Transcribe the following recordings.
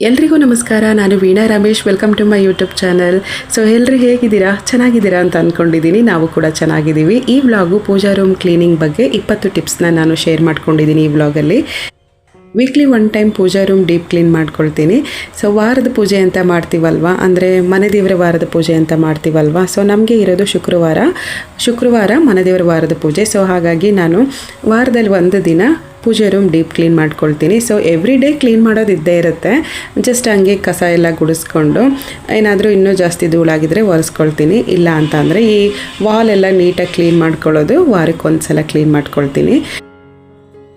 ಎಲ್ರಿಗೂ ನಮಸ್ಕಾರ. ನಾನು Veena Ramesh. Welcome to my YouTube channel. So ಎಲ್ಲರೂ ಹೇಗಿದ್ದೀರಾ? ಚೆನ್ನಾಗಿದ್ದೀರಾ ಅಂತ ಅಂದ್ಕೊಂಡಿದ್ದೀನಿ. ನಾವು ಕೂಡ ಚೆನ್ನಾಗಿದ್ದೀವಿ. ಈ ವ್ಲಾಗು ಪೂಜಾ ರೂಮ್ ಕ್ಲೀನಿಂಗ್ ಬಗ್ಗೆ 20 ಟಿಪ್ಸ್ನ ನಾನು ಶೇರ್ ಮಾಡ್ಕೊಂಡಿದ್ದೀನಿ ಈ ವ್ಲಾಗಲ್ಲಿ. ವೀಕ್ಲಿ 1 ಟೈಮ್ ಪೂಜಾ ರೂಮ್ ಡೀಪ್ ಕ್ಲೀನ್ ಮಾಡ್ಕೊಳ್ತೀನಿ. ಸೊ ವಾರದ ಪೂಜೆ ಅಂತ ಮಾಡ್ತೀವಲ್ವ, ಅಂದರೆ ಮನೆ ದೇವರ ವಾರದ ಪೂಜೆ ಅಂತ ಮಾಡ್ತೀವಲ್ವ. ಸೊ ನಮಗೆ ಇರೋದು ಶುಕ್ರವಾರ ಮನೆ ದೇವರ ವಾರದ ಪೂಜೆ. ಸೊ ಹಾಗಾಗಿ ನಾನು ವಾರದಲ್ಲಿ 1 ದಿನ ಪೂಜೆ ರೂಮ್ ಡೀಪ್ ಕ್ಲೀನ್ ಮಾಡ್ಕೊಳ್ತೀನಿ. ಸೊ ಎವ್ರಿ ಡೇ ಕ್ಲೀನ್ ಮಾಡೋದು ಇದ್ದೇ ಇರುತ್ತೆ. ಜಸ್ಟ್ ಹಂಗೆ ಕಸ ಎಲ್ಲ ಗುಡಿಸ್ಕೊಂಡು ಏನಾದರೂ ಇನ್ನೂ ಜಾಸ್ತಿ ಧೂಳಾಗಿದ್ದರೆ ಒರೆಸ್ಕೊಳ್ತೀನಿ. ಇಲ್ಲ ಅಂತ ಅಂದರೆ ಈ ವಾಲ್ ಎಲ್ಲ ನೀಟಾಗಿ ಕ್ಲೀನ್ ಮಾಡ್ಕೊಳ್ಳೋದು ವಾರಕ್ಕೆ 1 ಸಲ ಕ್ಲೀನ್ ಮಾಡ್ಕೊಳ್ತೀನಿ.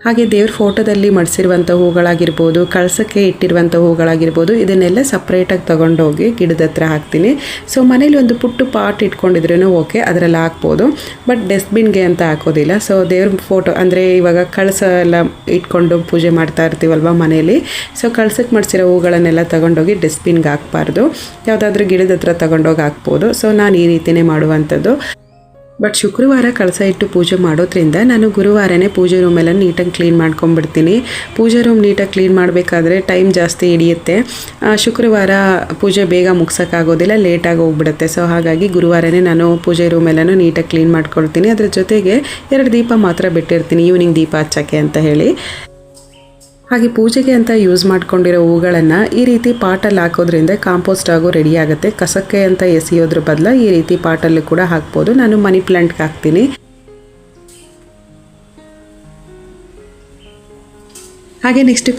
ಹಾಗೆ ದೇವ್ರ ಫೋಟೋದಲ್ಲಿ ಮಡಿಸಿರುವಂಥ ಹೂಗಳಾಗಿರ್ಬೋದು, ಕಳಸಕ್ಕೆ ಇಟ್ಟಿರುವಂಥ ಹೂಗಳಾಗಿರ್ಬೋದು, ಇದನ್ನೆಲ್ಲ ಸಪ್ರೇಟಾಗಿ ತೊಗೊಂಡೋಗಿ ಗಿಡದ ಹತ್ರ ಹಾಕ್ತೀನಿ. ಸೊ ಮನೇಲಿ ಒಂದು ಪುಟ್ಟು ಪಾಟ್ ಇಟ್ಕೊಂಡಿದ್ರೂ ಓಕೆ, ಅದರಲ್ಲಿ ಹಾಕ್ಬೋದು. ಬಟ್ ಡಸ್ಟ್ಬಿನ್ಗೆ ಅಂತ ಹಾಕೋದಿಲ್ಲ. ಸೊ ದೇವ್ರ ಫೋಟೋ ಅಂದರೆ ಇವಾಗ ಕಳಸ ಎಲ್ಲ ಇಟ್ಕೊಂಡು ಪೂಜೆ ಮಾಡ್ತಾ ಇರ್ತೀವಲ್ವ ಮನೇಲಿ. ಸೊ ಕಳಸಕ್ಕೆ ಮಡಿಸಿರೋ ಹೂಗಳನ್ನೆಲ್ಲ ತೊಗೊಂಡೋಗಿ ಡಸ್ಟ್ಬಿನ್ಗೆ ಹಾಕ್ಬಾರ್ದು, ಯಾವುದಾದ್ರೂ ಗಿಡದ ಹತ್ರ ತೊಗೊಂಡೋಗಿ ಹಾಕ್ಬೋದು. ಸೊ ನಾನು ಈ ರೀತಿಯೇ ಮಾಡುವಂಥದ್ದು. ಬಟ್ ಶುಕ್ರವಾರ ಕಳಸ ಇಟ್ಟು ಪೂಜೆ ಮಾಡೋದ್ರಿಂದ ನಾನು ಗುರುವಾರನೇ ಪೂಜೆ ರೂಮೆಲ್ಲ ನೀಟಾಗಿ ಕ್ಲೀನ್ ಮಾಡ್ಕೊಂಡ್ಬಿಡ್ತೀನಿ. ಪೂಜೆ ರೂಮ್ ನೀಟಾಗಿ ಕ್ಲೀನ್ ಮಾಡಬೇಕಾದ್ರೆ ಟೈಮ್ ಜಾಸ್ತಿ ಹಿಡಿಯುತ್ತೆ. ಶುಕ್ರವಾರ ಪೂಜೆ ಬೇಗ ಮುಗ್ಸೋಕ್ಕಾಗೋದಿಲ್ಲ, ಲೇಟಾಗಿ ಹೋಗ್ಬಿಡುತ್ತೆ. ಸೊ ಹಾಗಾಗಿ ಗುರುವಾರನೇ ನಾನು ಪೂಜೆ ರೂಮೆಲ್ಲನೂ ನೀಟಾಗಿ ಕ್ಲೀನ್ ಮಾಡ್ಕೊಳ್ತೀನಿ. ಅದ್ರ ಜೊತೆಗೆ 2 ದೀಪ ಮಾತ್ರ ಬಿಟ್ಟಿರ್ತೀನಿ, ಈವ್ನಿಂಗ್ ದೀಪ ಹಚ್ಚೋಕ್ಕೆ ಅಂತ ಹೇಳಿ. ಹಾಗೆ ಪೂಜೆಗೆ ಅಂತ ಯೂಸ್ ಮಾಡ್ಕೊಂಡಿರೋ ಹೂಗಳನ್ನು ಈ ರೀತಿ ಪಾಟಲ್ಲಿ ಹಾಕೋದ್ರಿಂದ ಕಾಂಪೋಸ್ಟ್ ಆಗೋ ರೆಡಿ ಆಗುತ್ತೆ. ಕಸಕ್ಕೆ ಅಂತ ಎಸೆಯೋದ್ರ ಬದಲು ಈ ರೀತಿ ಪಾಟಲ್ಲಿ ಕೂಡ ಹಾಕ್ಬೋದು. ನಾನು ಮನಿ ಪ್ಲಾಂಟ್ಗೆ ಹಾಕ್ತೀನಿ. ಹಾಗೆ ನೆಕ್ಸ್ಟ್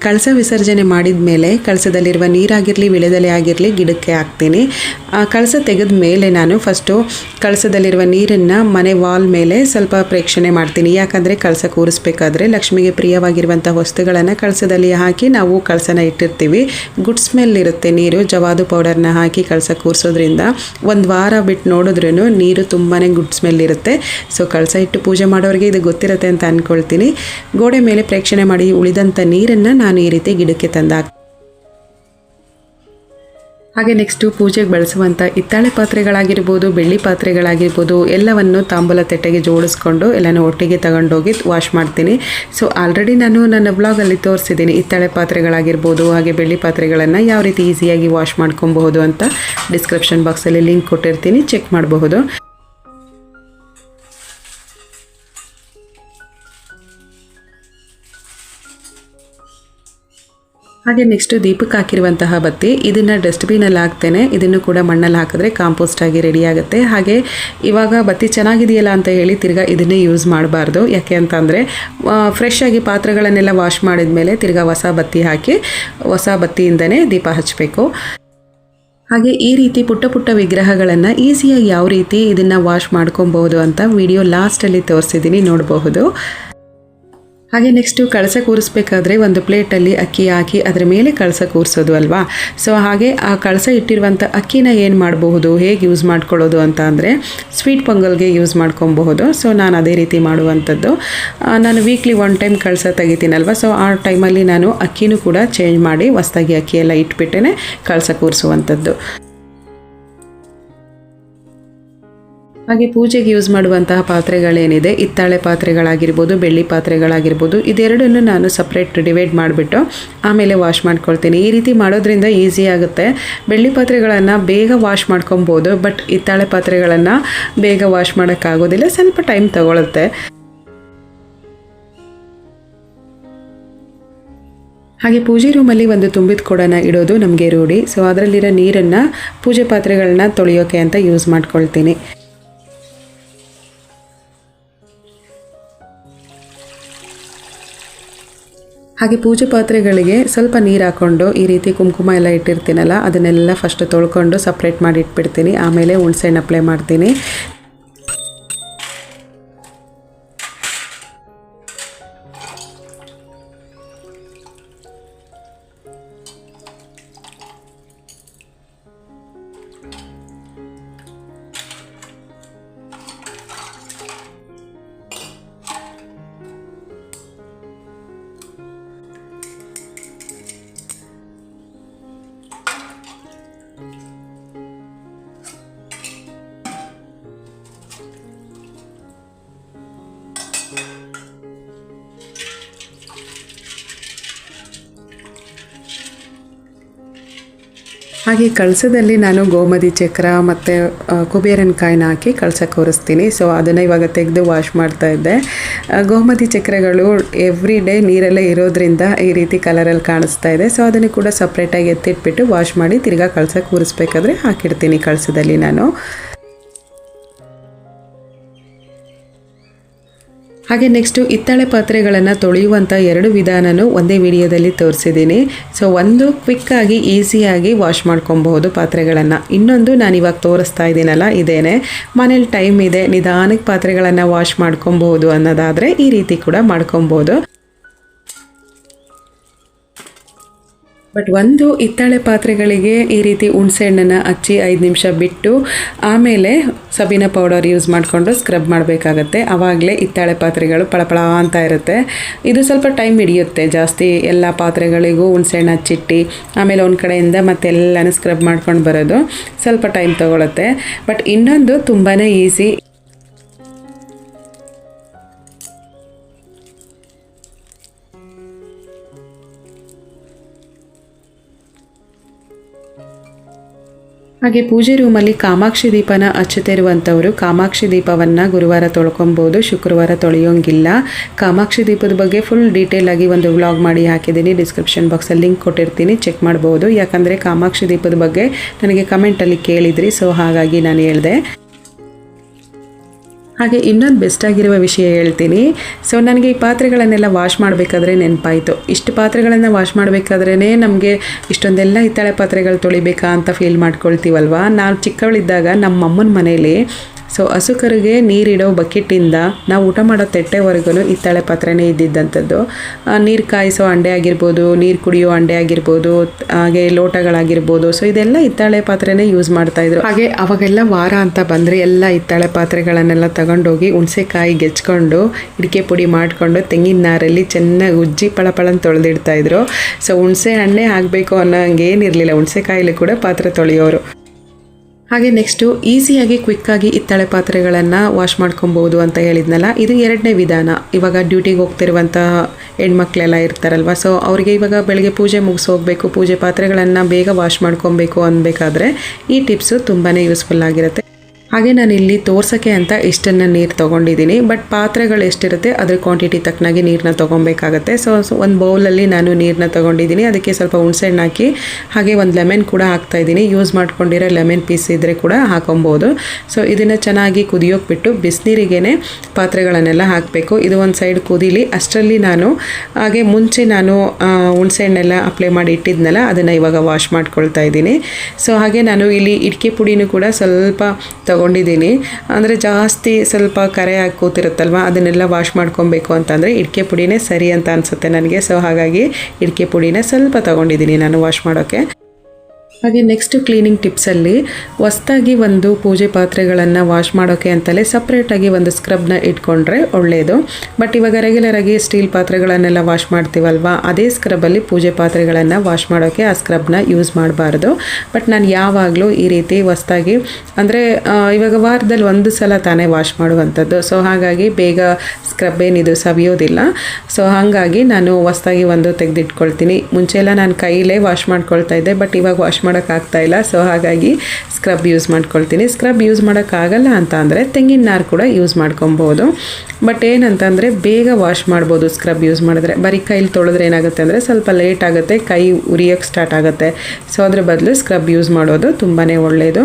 ಕಳಸ ವಿಸರ್ಜನೆ ಮಾಡಿದ ಮೇಲೆ ಕಳಸದಲ್ಲಿರುವ ನೀರಾಗಿರಲಿ ವಿಳೆದೆಲೆ ಆಗಿರಲಿ ಗಿಡಕ್ಕೆ ಹಾಕ್ತೀನಿ. ಕಳಸ ತೆಗೆದ ಮೇಲೆ ನಾನು ಫಸ್ಟು ಕಳಸದಲ್ಲಿರುವ ನೀರನ್ನು ಮನೆ ವಾಲ್ ಮೇಲೆ ಸ್ವಲ್ಪ ಪ್ರೇಕ್ಷಣೆ ಮಾಡ್ತೀನಿ. ಯಾಕಂದರೆ ಕಳಸ ಕೂರಿಸ್ಬೇಕಾದ್ರೆ ಲಕ್ಷ್ಮಿಗೆ ಪ್ರಿಯವಾಗಿರುವಂಥ ವಸ್ತುಗಳನ್ನು ಕಳಸದಲ್ಲಿ ಹಾಕಿ ನಾವು ಕಳಸನ ಇಟ್ಟಿರ್ತೀವಿ. ಗುಡ್ ಸ್ಮೆಲ್ ಇರುತ್ತೆ ನೀರು. ಜವಾದು ಪೌಡರ್ನ ಹಾಕಿ ಕಳಸ ಕೂರಿಸೋದ್ರಿಂದ 1 ವಾರ ಬಿಟ್ಟು ನೋಡಿದ್ರೂ ನೀರು ತುಂಬಾ ಗುಡ್ ಸ್ಮೆಲ್ ಇರುತ್ತೆ. ಸೊ ಕಳಸ ಇಟ್ಟು ಪೂಜೆ ಮಾಡೋರಿಗೆ ಇದು ಗೊತ್ತಿರುತ್ತೆ ಅಂತ ಅಂದ್ಕೊಳ್ತೀನಿ. ಗೋಡೆ ಮೇಲೆ ಪ್ರೇಕ್ಷಣೆ ಮಾಡಿ ಉಳಿದಂಥ ನೀರನ್ನು ನಾನು ಈ ರೀತಿ ಗಿಡಕ್ಕೆ ತಂದಾಕ್ತೀನಿ. ಹಾಗೆ ನೆಕ್ಸ್ಟು ಪೂಜೆಗೆ ಬಳಸುವಂಥ ಹಿತ್ತಾಳೆ ಪಾತ್ರೆಗಳಾಗಿರ್ಬೋದು, ಬೆಳ್ಳಿ ಪಾತ್ರೆಗಳಾಗಿರ್ಬೋದು, ಎಲ್ಲವನ್ನು ತಾಂಬೂಲ ತಟ್ಟೆಗೆ ಜೋಡಿಸ್ಕೊಂಡು ಎಲ್ಲನೂ ಒಟ್ಟಿಗೆ ತಗೊಂಡೋಗಿ ವಾಶ್ ಮಾಡ್ತೀನಿ. ಸೊ ಆಲ್ರೆಡಿ ನಾನು ನನ್ನ ಬ್ಲಾಗಲ್ಲಿ ತೋರಿಸಿದ್ದೀನಿ ಹಿತ್ತಾಳೆ ಪಾತ್ರೆಗಳಾಗಿರ್ಬೋದು ಹಾಗೆ ಬೆಳ್ಳಿ ಪಾತ್ರೆಗಳನ್ನು ಯಾವ ರೀತಿ ಈಸಿಯಾಗಿ ವಾಶ್ ಮಾಡ್ಕೊಬಹುದು ಅಂತ. ಡಿಸ್ಕ್ರಿಪ್ಷನ್ ಬಾಕ್ಸಲ್ಲಿ ಲಿಂಕ್ ಕೊಟ್ಟಿರ್ತೀನಿ, ಚೆಕ್ ಮಾಡಬಹುದು. ಹಾಗೆ ನೆಕ್ಸ್ಟು ದೀಪಕ್ಕೆ ಹಾಕಿರುವಂತಹ ಬತ್ತಿ, ಇದನ್ನು ಡಸ್ಟ್ಬಿನಲ್ಲಿ ಹಾಕ್ತೇನೆ. ಇದನ್ನು ಕೂಡ ಮಣ್ಣಲ್ಲಿ ಹಾಕಿದ್ರೆ ಕಾಂಪೋಸ್ಟ್ ಆಗಿ ರೆಡಿ ಆಗುತ್ತೆ. ಹಾಗೆ ಇವಾಗ ಬತ್ತಿ ಚೆನ್ನಾಗಿದೆಯಲ್ಲ ಅಂತ ಹೇಳಿ ತಿರ್ಗಾ ಇದನ್ನೇ ಯೂಸ್ ಮಾಡಬಾರ್ದು. ಯಾಕೆ ಅಂತಂದರೆ ಫ್ರೆಶ್ ಆಗಿ ಪಾತ್ರೆಗಳನ್ನೆಲ್ಲ ವಾಶ್ ಮಾಡಿದ ಮೇಲೆ ತಿರ್ಗಾ ಹೊಸ ಬತ್ತಿ ಹಾಕಿ ಹೊಸ ಬತ್ತಿಯಿಂದನೇ ದೀಪ ಹಚ್ಚಬೇಕು. ಹಾಗೆ ಈ ರೀತಿ ಪುಟ್ಟ ವಿಗ್ರಹಗಳನ್ನು ಈಸಿಯಾಗಿ ಯಾವ ರೀತಿ ಇದನ್ನು ವಾಶ್ ಮಾಡ್ಕೊಬಹುದು ಅಂತ ವಿಡಿಯೋ ಲಾಸ್ಟಲ್ಲಿ ತೋರಿಸಿದ್ದೀನಿ, ನೋಡಬಹುದು. ಹಾಗೆ ನೆಕ್ಸ್ಟು ಕಳಸ ಕೂರಿಸ್ಬೇಕಾದ್ರೆ ಒಂದು ಪ್ಲೇಟಲ್ಲಿ ಅಕ್ಕಿ ಹಾಕಿ ಅದರ ಮೇಲೆ ಕಳಸ ಕೂರಿಸೋದು ಅಲ್ವಾ. ಸೊ ಹಾಗೆ ಆ ಕಳಸ ಇಟ್ಟಿರುವಂಥ ಅಕ್ಕಿನ ಏನು ಮಾಡಬಹುದು, ಹೇಗೆ ಯೂಸ್ ಮಾಡ್ಕೊಳ್ಳೋದು ಅಂತ ಅಂದರೆ ಸ್ವೀಟ್ ಪೊಂಗಲ್ಗೆ ಯೂಸ್ ಮಾಡ್ಕೊಬಹುದು. ಸೊ ನಾನು ಅದೇ ರೀತಿ ಮಾಡುವಂಥದ್ದು. ನಾನು ವೀಕ್ಲಿ 1 ಟೈಮ್ ಕಳಸ ತೆಗಿತೀನಲ್ವ. ಸೊ ಆ ಟೈಮಲ್ಲಿ ನಾನು ಅಕ್ಕಿನೂ ಕೂಡ ಚೇಂಜ್ ಮಾಡಿ ಹೊಸದಾಗಿ ಅಕ್ಕಿ ಎಲ್ಲ ಇಟ್ಬಿಟ್ಟೇ ಕಳಸ ಕೂರಿಸುವಂಥದ್ದು. ಹಾಗೆ ಪೂಜೆಗೆ ಯೂಸ್ ಮಾಡುವಂತಹ ಪಾತ್ರೆಗಳೇನಿದೆ, ಹಿತ್ತಾಳೆ ಪಾತ್ರೆಗಳಾಗಿರ್ಬೋದು, ಬೆಳ್ಳಿ ಪಾತ್ರೆಗಳಾಗಿರ್ಬೋದು, ಇದೆರಡನ್ನು ನಾನು ಸಪ್ರೇಟ್ ಡಿವೈಡ್ ಮಾಡಿಬಿಟ್ಟು ಆಮೇಲೆ ವಾಶ್ ಮಾಡ್ಕೊಳ್ತೀನಿ. ಈ ರೀತಿ ಮಾಡೋದ್ರಿಂದ ಈಸಿ ಆಗುತ್ತೆ. ಬೆಳ್ಳಿ ಪಾತ್ರೆಗಳನ್ನು ಬೇಗ ವಾಶ್ ಮಾಡ್ಕೊಬೋದು, ಬಟ್ ಹಿತ್ತಾಳೆ ಪಾತ್ರೆಗಳನ್ನು ಬೇಗ ವಾಶ್ ಮಾಡೋಕ್ಕಾಗೋದಿಲ್ಲ, ಸ್ವಲ್ಪ ಟೈಮ್ ತಗೊಳುತ್ತೆ. ಹಾಗೆ ಪೂಜೆ ರೂಮಲ್ಲಿ ಒಂದು ತುಂಬಿದ ಕೊಡನ ಇಡೋದು ನಮಗೆ ರೂಢಿ. ಸೊ ಅದರಲ್ಲಿರೋ ನೀರನ್ನು ಪೂಜೆ ಪಾತ್ರೆಗಳನ್ನ ತೊಳೆಯೋಕೆ ಅಂತ ಯೂಸ್ ಮಾಡ್ಕೊಳ್ತೀನಿ. ಹಾಗೆ ಪೂಜೆ ಪಾತ್ರೆಗಳಿಗೆ ಸ್ವಲ್ಪ ನೀರು ಹಾಕ್ಕೊಂಡು ಈ ರೀತಿ ಕುಂಕುಮ ಎಲ್ಲ ಇಟ್ಟಿರ್ತೀನಲ್ಲ, ಅದನ್ನೆಲ್ಲ ಫಸ್ಟ್ ತೊಳ್ಕೊಂಡು ಸಪ್ರೇಟ್ ಮಾಡಿ ಇಟ್ಬಿಡ್ತೀನಿ. ಆಮೇಲೆ ಹುಣಸೆಹಣ್ಣು ಅಪ್ಲೈ ಮಾಡ್ತೀನಿ. ಹಾಗೆ ಕಳಸದಲ್ಲಿ ನಾನು ಗೋಮತಿ ಚಕ್ರ ಮತ್ತು ಕುಬೇರನ ಕಾಯಿನ ಹಾಕಿ ಕಳಸಕ್ಕೆ ಕೂರಿಸ್ತೀನಿ. ಸೊ ಅದನ್ನು ಇವಾಗ ತೆಗೆದು ವಾಶ್ ಮಾಡ್ತಾ ಇದ್ದೆ. ಗೋಮತಿ ಚಕ್ರಗಳು ಎವ್ರಿ ಡೇ ನೀರಲ್ಲೇ ಇರೋದ್ರಿಂದ ಈ ರೀತಿ ಕಲರಲ್ಲಿ ಕಾಣಿಸ್ತಾ ಇದೆ. ಸೊ ಅದನ್ನು ಕೂಡ ಸಪ್ರೇಟಾಗಿ ಎತ್ತಿಟ್ಬಿಟ್ಟು ವಾಶ್ ಮಾಡಿ ತಿರ್ಗಾ ಕಳಸಕ್ಕೆ ಕೂರಿಸ್ಬೇಕಾದ್ರೆ ಹಾಕಿಡ್ತೀನಿ ಕಳಸದಲ್ಲಿ ನಾನು. ಹಾಗೆ ನೆಕ್ಸ್ಟು ಹಿತ್ತಾಳೆ ಪಾತ್ರೆಗಳನ್ನು ತೊಳೆಯುವಂಥ 2 ವಿಧಾನನೂ ಒಂದೇ ವಿಡಿಯೋದಲ್ಲಿ ತೋರಿಸಿದ್ದೀನಿ. ಸೊ ಒಂದು ಕ್ವಿಕ್ಕಾಗಿ ಈಸಿಯಾಗಿ ವಾಶ್ ಮಾಡ್ಕೊಬಹುದು ಪಾತ್ರೆಗಳನ್ನು. ಇನ್ನೊಂದು ನಾನು ಇವಾಗ ತೋರಿಸ್ತಾ ಇದ್ದೀನಲ್ಲ ಇದೇನೆ, ಮನೇಲಿ ಟೈಮ್ ಇದೆ ನಿಧಾನಕ್ಕೆ ಪಾತ್ರೆಗಳನ್ನು ವಾಶ್ ಮಾಡ್ಕೊಬಹುದು ಅನ್ನೋದಾದರೆ ಈ ರೀತಿ ಕೂಡ ಮಾಡ್ಕೊಬೋದು. ಬಟ್ ಒಂದು ಹಿತ್ತಾಳೆ ಪಾತ್ರೆಗಳಿಗೆ ಈ ರೀತಿ ಹುಣಸೆಹಣ್ಣನ್ನು ಹಚ್ಚಿ 5 ನಿಮಿಷ ಬಿಟ್ಟು ಆಮೇಲೆ ಸಬೀನಾ ಪೌಡರ್ ಯೂಸ್ ಮಾಡಿಕೊಂಡು ಸ್ಕ್ರಬ್ ಮಾಡಬೇಕಾಗತ್ತೆ. ಆವಾಗಲೇ ಹಿತ್ತಾಳೆ ಪಾತ್ರೆಗಳು ಪಳಪಳ ಅಂತ ಇರುತ್ತೆ. ಇದು ಸ್ವಲ್ಪ ಟೈಮ್ ಹಿಡಿಯುತ್ತೆ ಜಾಸ್ತಿ. ಎಲ್ಲ ಪಾತ್ರೆಗಳಿಗೂ ಹುಣಸೆಹಣ್ಣು ಹಚ್ಚಿಟ್ಟು ಆಮೇಲೆ ಒಂದು ಕಡೆಯಿಂದ ಮತ್ತೆಲ್ಲನೂ ಸ್ಕ್ರಬ್ ಮಾಡ್ಕೊಂಡು ಬರೋದು ಸ್ವಲ್ಪ ಟೈಮ್ ತೊಗೊಳುತ್ತೆ. ಬಟ್ ಇನ್ನೊಂದು ತುಂಬಾ ಈಸಿ. ಹಾಗೆ ಪೂಜೆ ರೂಮಲ್ಲಿ ಕಾಮಾಕ್ಷಿ ದೀಪನ ಹಚ್ಚುತ್ತಿರುವಂಥವರು ಕಾಮಾಕ್ಷಿ ದೀಪವನ್ನು ಗುರುವಾರ ತೊಳ್ಕೊಬೋದು, ಶುಕ್ರವಾರ ತೊಳೆಯೋಂಗಿಲ್ಲ. ಕಾಮಾಕ್ಷಿ ದೀಪದ ಬಗ್ಗೆ ಫುಲ್ ಡೀಟೇಲ್ ಆಗಿ ಒಂದು ವ್ಲಾಗ್ ಮಾಡಿ ಹಾಕಿದ್ದೀನಿ. ಡಿಸ್ಕ್ರಿಪ್ಷನ್ ಬಾಕ್ಸಲ್ಲಿ ಲಿಂಕ್ ಕೊಟ್ಟಿರ್ತೀನಿ, ಚೆಕ್ ಮಾಡ್ಬೋದು. ಯಾಕಂದರೆ ಕಾಮಾಕ್ಷಿ ದೀಪದ ಬಗ್ಗೆ ನನಗೆ ಕಮೆಂಟಲ್ಲಿ ಕೇಳಿದ್ರಿ, ಸೊ ಹಾಗಾಗಿ ನಾನು ಹೇಳಿದೆ. ಹಾಗೆ ಇನ್ನೊಂದು ಬೆಸ್ಟಾಗಿರುವ ವಿಷಯ ಹೇಳ್ತೀನಿ. ಸೊ ನನಗೆ ಈ ಪಾತ್ರೆಗಳನ್ನೆಲ್ಲ ವಾಶ್ ಮಾಡಬೇಕಾದ್ರೆ ನೆನಪಾಯಿತು. ಇಷ್ಟು ಪಾತ್ರೆಗಳನ್ನು ವಾಶ್ ಮಾಡಬೇಕಾದ್ರೇ ನಮಗೆ ಇಷ್ಟೊಂದೆಲ್ಲ ಹಿತ್ತಾಳೆ ಪಾತ್ರೆಗಳು ತೊಳಿಬೇಕಾ ಅಂತ ಫೀಲ್ ಮಾಡ್ಕೊಳ್ತೀವಲ್ವ. ನಾವು ಚಿಕ್ಕವಳಿದ್ದಾಗ ನಮ್ಮ ಅಮ್ಮನ ಮನೇಲಿ ಸೊ ಹಸುಕರಿಗೆ ನೀರಿಡೋ ಬಕೆಟಿಂದ ನಾವು ಊಟ ಮಾಡೋ ತಟ್ಟೆವರೆಗೂ ಹಿತ್ತಾಳೆ ಪಾತ್ರೆನೇ ಇದ್ದಿದ್ದಂಥದ್ದು. ನೀರು ಕಾಯಿಸೋ ಅಂಡೆ ಆಗಿರ್ಬೋದು, ನೀರು ಕುಡಿಯೋ ಅಂಡೆ ಆಗಿರ್ಬೋದು, ಹಾಗೆ ಲೋಟಗಳಾಗಿರ್ಬೋದು. ಸೊ ಇದೆಲ್ಲ ಹಿತ್ತಾಳೆ ಪಾತ್ರೆನೇ ಯೂಸ್ ಮಾಡ್ತಾಯಿದ್ರು. ಹಾಗೆ ಅವಾಗೆಲ್ಲ ವಾರ ಅಂತ ಬಂದರೆ ಎಲ್ಲ ಹಿತ್ತಾಳೆ ಪಾತ್ರೆಗಳನ್ನೆಲ್ಲ ತಗೊಂಡೋಗಿ ಹುಣಸೆಕಾಯಿ ಗೆಚ್ಕೊಂಡು ಇಡಿಕೆ ಪುಡಿ ಮಾಡಿಕೊಂಡು ತೆಂಗಿನ ನಾರಲ್ಲಿ ಚೆನ್ನಾಗಿ ಉಜ್ಜಿ ಪಳಪಳಂತ ತೊಳೆದಿಡ್ತಾಯಿದ್ರು. ಸೊ ಹುಣಸೆ ಹಣ್ಣೆ ಆಗಬೇಕು ಅನ್ನೋ ಹಂಗೇನಿರಲಿಲ್ಲ, ಹುಣಸೆಕಾಯಿಲಿ ಕೂಡ ಪಾತ್ರೆ ತೊಳೆಯೋರು. ಹಾಗೆ ನೆಕ್ಸ್ಟು ಈಸಿಯಾಗಿ ಕ್ವಿಕ್ಕಾಗಿ ಹಿತ್ತಾಳೆ ಪಾತ್ರೆಗಳನ್ನು ವಾಶ್ ಮಾಡ್ಕೊಬೋದು ಅಂತ ಹೇಳಿದ್ನಲ್ಲ, ಇದು 2ನೇ ವಿಧಾನ. ಇವಾಗ ಡ್ಯೂಟಿಗೆ ಹೋಗ್ತಿರುವಂಥ ಹೆಣ್ಮಕ್ಳೆಲ್ಲ ಇರ್ತಾರಲ್ವ, ಸೊ ಅವರಿಗೆ ಇವಾಗ ಬೆಳಗ್ಗೆ ಪೂಜೆ ಮುಗಿಸಿ ಹೋಗಬೇಕು, ಪೂಜೆ ಪಾತ್ರೆಗಳನ್ನು ಬೇಗ ವಾಶ್ ಮಾಡ್ಕೊಬೇಕು ಅನ್ಬೇಕಾದ್ರೆ ಈ ಟಿಪ್ಸು ತುಂಬಾ ಯೂಸ್ಫುಲ್ ಆಗಿರುತ್ತೆ. ಹಾಗೆ ನಾನು ಇಲ್ಲಿ ತೋರ್ಸೋಕ್ಕೆ ಅಂತ ಇಷ್ಟನ್ನು ನೀರು ತೊಗೊಂಡಿದ್ದೀನಿ. ಬಟ್ ಪಾತ್ರೆಗಳು ಎಷ್ಟಿರುತ್ತೆ ಅದ್ರ ಕ್ವಾಂಟಿಟಿ ತಕ್ಕನಾಗಿ ನೀರನ್ನ ತೊಗೊಬೇಕಾಗತ್ತೆ. ಸೊ ಒಂದು ಬೌಲಲ್ಲಿ ನಾನು ನೀರನ್ನ ತೊಗೊಂಡಿದ್ದೀನಿ. ಅದಕ್ಕೆ ಸ್ವಲ್ಪ ಹುಣಸೆಹಣ್ಣು ಹಾಕಿ ಹಾಗೆ ಒಂದು ಲೆಮನ್ ಕೂಡ ಹಾಕ್ತಾಯಿದ್ದೀನಿ. ಯೂಸ್ ಮಾಡ್ಕೊಂಡಿರೋ ಲೆಮನ್ ಪೀಸ್ ಇದ್ದರೆ ಕೂಡ ಹಾಕೊಬೋದು. ಸೊ ಇದನ್ನು ಚೆನ್ನಾಗಿ ಕುದಿಯೋಕೆ ಬಿಟ್ಟು ಬಿಸಿನೀರಿಗೇ ಪಾತ್ರೆಗಳನ್ನೆಲ್ಲ ಹಾಕಬೇಕು. ಇದು ಒಂದು ಸೈಡ್ ಕುದೀಲಿ. ಅಷ್ಟರಲ್ಲಿ ನಾನು ಹಾಗೆ ಮುಂಚೆ ನಾನು ಹುಣಸೆಹಣ್ಣೆಲ್ಲ ಅಪ್ಲೈ ಮಾಡಿ ಇಟ್ಟಿದ್ನಲ್ಲ ಅದನ್ನು ಇವಾಗ ವಾಶ್ ಮಾಡ್ಕೊಳ್ತಾ ಇದ್ದೀನಿ. ಸೊ ಹಾಗೆ ನಾನು ಇಲ್ಲಿ ಇಡ್ಕೆ ಪುಡಿನೂ ಕೂಡ ಸ್ವಲ್ಪ ತೊಗೊಂಡಿದ್ದೀನಿ. ಅಂದರೆ ಜಾಸ್ತಿ ಸ್ವಲ್ಪ ಕರೆ ಹಾಕಿ ಕೂತಿರುತ್ತಲ್ವ, ಅದನ್ನೆಲ್ಲ ವಾಶ್ ಮಾಡ್ಕೊಬೇಕು ಅಂತಂದರೆ ಇಡ್ಕೆ ಪುಡಿನೇ ಸರಿ ಅಂತ ಅನಿಸುತ್ತೆ ನನಗೆ. ಸೊ ಹಾಗಾಗಿ ಇಡ್ಕೆ ಪುಡಿನೇ ಸ್ವಲ್ಪ ತೊಗೊಂಡಿದ್ದೀನಿ ನಾನು ವಾಶ್ ಮಾಡೋಕ್ಕೆ. ಹಾಗೆ ನೆಕ್ಸ್ಟ್ ಕ್ಲೀನಿಂಗ್ ಟಿಪ್ಸಲ್ಲಿ ಹೊಸ್ದಾಗಿ ಒಂದು ಪೂಜೆ ಪಾತ್ರೆಗಳನ್ನು ವಾಶ್ ಮಾಡೋಕ್ಕೆ ಅಂತಲೇ ಸಪ್ರೇಟಾಗಿ ಒಂದು ಸ್ಕ್ರಬ್ನ ಇಟ್ಕೊಂಡ್ರೆ ಒಳ್ಳೆಯದು. ಬಟ್ ಇವಾಗ ರೆಗ್ಯುಲರಾಗಿ ಸ್ಟೀಲ್ ಪಾತ್ರೆಗಳನ್ನೆಲ್ಲ ವಾಶ್ ಮಾಡ್ತೀವಲ್ವ, ಅದೇ ಸ್ಕ್ರಬ್ಬಲ್ಲಿ ಪೂಜೆ ಪಾತ್ರೆಗಳನ್ನು ವಾಶ್ ಮಾಡೋಕ್ಕೆ ಆ ಸ್ಕ್ರಬ್ನ ಯೂಸ್ ಮಾಡಬಾರ್ದು. ಬಟ್ ನಾನು ಯಾವಾಗಲೂ ಈ ರೀತಿ ಹೊಸ್ದಾಗಿ ಅಂದರೆ ಇವಾಗ ವಾರದಲ್ಲಿ 1 ಸಲ ತಾನೇ ವಾಶ್ ಮಾಡುವಂಥದ್ದು. ಸೊ ಹಾಗಾಗಿ ಬೇಗ ಸ್ಕ್ರಬ್ ಏನಿದು ಸವಿಯೋದಿಲ್ಲ. ಸೊ ಹಾಗಾಗಿ ನಾನು ಹೊಸ್ದಾಗಿ ಒಂದು ತೆಗೆದಿಟ್ಕೊಳ್ತೀನಿ. ಮುಂಚೆಲ್ಲ ನಾನು ಕೈಲೇ ವಾಶ್ ಮಾಡ್ಕೊಳ್ತಾ ಇದ್ದೆ, ಬಟ್ ಇವಾಗ ವಾಶ್ ಮಾಡೋಕ್ಕಾಗ್ತಾ ಇಲ್ಲ. ಸೊ ಹಾಗಾಗಿ ಸ್ಕ್ರಬ್ ಯೂಸ್ ಮಾಡ್ಕೊಳ್ತೀನಿ. ಸ್ಕ್ರಬ್ ಯೂಸ್ ಮಾಡೋಕ್ಕಾಗಲ್ಲ ಅಂತ ಅಂದರೆ ತೆಂಗಿನ ನಾರು ಕೂಡ ಯೂಸ್ ಮಾಡ್ಕೊಬೋದು. ಬಟ್ ಏನಂತಂದರೆ ಬೇಗ ವಾಶ್ ಮಾಡ್ಬೋದು ಸ್ಕ್ರಬ್ ಯೂಸ್ ಮಾಡಿದ್ರೆ. ಬರೀ ಕೈಲಿ ತೊಳೆದ್ರೆ ಏನಾಗುತ್ತೆ ಅಂದರೆ ಸ್ವಲ್ಪ ಲೇಟ್ ಆಗುತ್ತೆ, ಕೈ ಉರಿಯೋಕ್ಕೆ ಸ್ಟಾರ್ಟ್ ಆಗುತ್ತೆ. ಸೊ ಅದ್ರ ಬದಲು ಸ್ಕ್ರಬ್ ಯೂಸ್ ಮಾಡೋದು ತುಂಬಾ ಒಳ್ಳೆಯದು.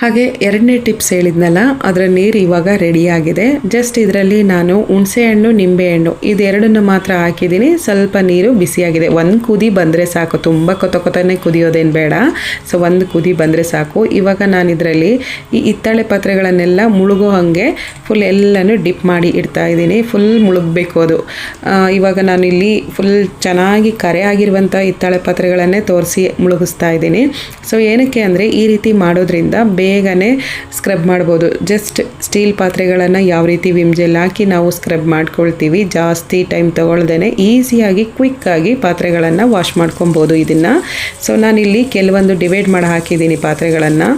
ಹಾಗೆ 2ನೇ ಟಿಪ್ಸ್ ಹೇಳಿದ್ನಲ್ಲ, ಅದರ ನೀರು ಇವಾಗ ರೆಡಿಯಾಗಿದೆ. ಜಸ್ಟ್ ಇದರಲ್ಲಿ ನಾನು ಹುಣಸೆಹಣ್ಣು ನಿಂಬೆಹಣ್ಣು ಇದೆರಡನ್ನು ಮಾತ್ರ ಹಾಕಿದ್ದೀನಿ. ಸ್ವಲ್ಪ ನೀರು ಬಿಸಿಯಾಗಿದೆ. 1 ಕುದಿ ಬಂದರೆ ಸಾಕು, ತುಂಬ ಕೊತನೇ ಕುದಿಯೋದೇನು ಬೇಡ. ಸೊ 1 ಕುದಿ ಬಂದರೆ ಸಾಕು. ಇವಾಗ ನಾನು ಇದರಲ್ಲಿ ಈ ಹಿತ್ತಾಳೆ ಪಾತ್ರೆಗಳನ್ನೆಲ್ಲ ಮುಳುಗೋ ಹಾಗೆ ಫುಲ್ ಎಲ್ಲನೂ ಡಿಪ್ ಮಾಡಿ ಇಡ್ತಾ ಇದ್ದೀನಿ. ಫುಲ್ ಮುಳುಗಬೇಕು ಅದು. ಇವಾಗ ನಾನು ಇಲ್ಲಿ ಫುಲ್ ಚೆನ್ನಾಗಿ ಕರೆ ಆಗಿರುವಂಥ ಹಿತ್ತಾಳೆ ಪಾತ್ರೆಗಳನ್ನೇ ತೋರಿಸಿ ಮುಳುಗಿಸ್ತಾ ಇದ್ದೀನಿ. ಸೊ ಏನಕ್ಕೆ ಅಂದರೆ ಈ ರೀತಿ ಮಾಡೋದ್ರಿಂದ ಬೇಗ ಬೇಗನೆ ಸ್ಕ್ರಬ್ ಮಾಡ್ಬೋದು. ಜಸ್ಟ್ ಸ್ಟೀಲ್ ಪಾತ್ರೆಗಳನ್ನು ಯಾವ ರೀತಿ ವಿಮ್ ಜೆಲ್ ಹಾಕಿ ನಾವು ಸ್ಕ್ರಬ್ ಮಾಡ್ಕೊಳ್ತೀವಿ, ಜಾಸ್ತಿ ಟೈಮ್ ತೊಗೊಳ್ದೇ ಈಸಿಯಾಗಿ ಕ್ವಿಕ್ಕಾಗಿ ಪಾತ್ರೆಗಳನ್ನು ವಾಶ್ ಮಾಡ್ಕೊಬೋದು ಇದನ್ನು. ಸೊ ನಾನಿಲ್ಲಿ ಕೆಲವೊಂದು ಡಿವೈಡ್ ಮಾಡಿ ಹಾಕಿದ್ದೀನಿ ಪಾತ್ರೆಗಳನ್ನು.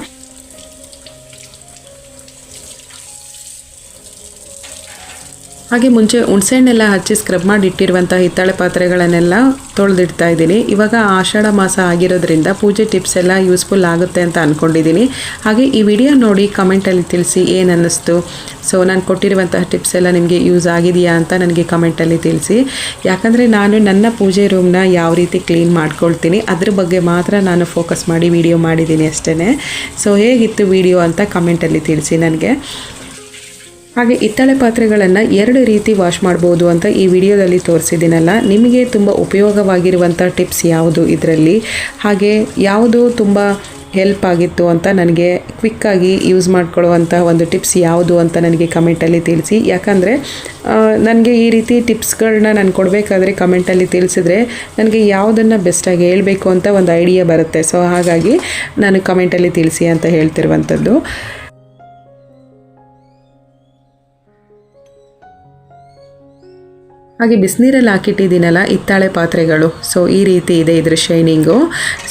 ಹಾಗೆ ಮುಂಚೆ ಹುಣಸೆಹಣ್ಣೆಲ್ಲ ಹಚ್ಚಿ ಸ್ಕ್ರಬ್ ಮಾಡಿ ಇಟ್ಟಿರುವಂಥ ಹಿತ್ತಾಳೆ ಪಾತ್ರೆಗಳನ್ನೆಲ್ಲ ತೊಳೆದಿಡ್ತಾ ಇದ್ದೀನಿ. ಇವಾಗ ಆಷಾಢ ಮಾಸ ಆಗಿರೋದ್ರಿಂದ ಪೂಜೆ ಟಿಪ್ಸ್ ಎಲ್ಲ ಯೂಸ್ಫುಲ್ ಆಗುತ್ತೆ ಅಂತ ಅಂದ್ಕೊಂಡಿದ್ದೀನಿ. ಹಾಗೆ ಈ ವಿಡಿಯೋ ನೋಡಿ ಕಮೆಂಟಲ್ಲಿ ತಿಳಿಸಿ ಏನು ಅನ್ನಿಸ್ತು. ಸೊ ನಾನು ಕೊಟ್ಟಿರುವಂತಹ ಟಿಪ್ಸ್ ಎಲ್ಲ ನಿಮಗೆ ಯೂಸ್ ಆಗಿದೆಯಾ ಅಂತ ನನಗೆ ಕಮೆಂಟಲ್ಲಿ ತಿಳಿಸಿ. ಯಾಕಂದರೆ ನಾನು ನನ್ನ ಪೂಜೆ ರೂಮ್ನ ಯಾವ ರೀತಿ ಕ್ಲೀನ್ ಮಾಡ್ಕೊಳ್ತೀನಿ ಅದ್ರ ಬಗ್ಗೆ ಮಾತ್ರ ನಾನು ಫೋಕಸ್ ಮಾಡಿ ವಿಡಿಯೋ ಮಾಡಿದ್ದೀನಿ ಅಷ್ಟೇ. ಸೊ ಹೇಗಿತ್ತು ವಿಡಿಯೋ ಅಂತ ಕಮೆಂಟಲ್ಲಿ ತಿಳಿಸಿ ನನಗೆ. ಹಾಗೆ ಹಿತ್ತಾಳೆ ಪಾತ್ರೆಗಳನ್ನು 2 ರೀತಿ ವಾಶ್ ಮಾಡ್ಬೋದು ಅಂತ ಈ ವಿಡಿಯೋದಲ್ಲಿ ತೋರಿಸಿದ್ದೀನಲ್ಲ. ನಿಮಗೆ ತುಂಬ ಉಪಯೋಗವಾಗಿರುವಂಥ ಟಿಪ್ಸ್ ಯಾವುದು ಇದರಲ್ಲಿ, ಹಾಗೆ ಯಾವುದು ತುಂಬ ಹೆಲ್ಪ್ ಆಗಿತ್ತು ಅಂತ ನನಗೆ ಕ್ವಿಕ್ಕಾಗಿ ಯೂಸ್ ಮಾಡ್ಕೊಳ್ಳುವಂಥ ಒಂದು ಟಿಪ್ಸ್ ಯಾವುದು ಅಂತ ನನಗೆ ಕಮೆಂಟಲ್ಲಿ ತಿಳಿಸಿ. ಯಾಕಂದರೆ ನನಗೆ ಈ ರೀತಿ ಟಿಪ್ಸ್ಗಳನ್ನ ನಾನು ಕೊಡಬೇಕಾದ್ರೆ ಕಮೆಂಟಲ್ಲಿ ತಿಳಿಸಿದ್ರೆ ನನಗೆ ಯಾವುದನ್ನು ಬೆಸ್ಟಾಗಿ ಹೇಳಬೇಕು ಅಂತ ಒಂದು ಐಡಿಯಾ ಬರುತ್ತೆ. ಸೊ ಹಾಗಾಗಿ ನಾನು ಕಮೆಂಟಲ್ಲಿ ತಿಳಿಸಿ ಅಂತ ಹೇಳ್ತಿರುವಂಥದ್ದು. ಹಾಗೆ ಬಿಸಿನೀರಲ್ಲಿ ಹಾಕಿಟ್ಟಿದ್ದೀನಲ್ಲ ಹಿತ್ತಾಳೆ ಪಾತ್ರೆಗಳು, ಸೊ ಈ ರೀತಿ ಇದೆ ಇದ್ರ ಶೈನಿಂಗು.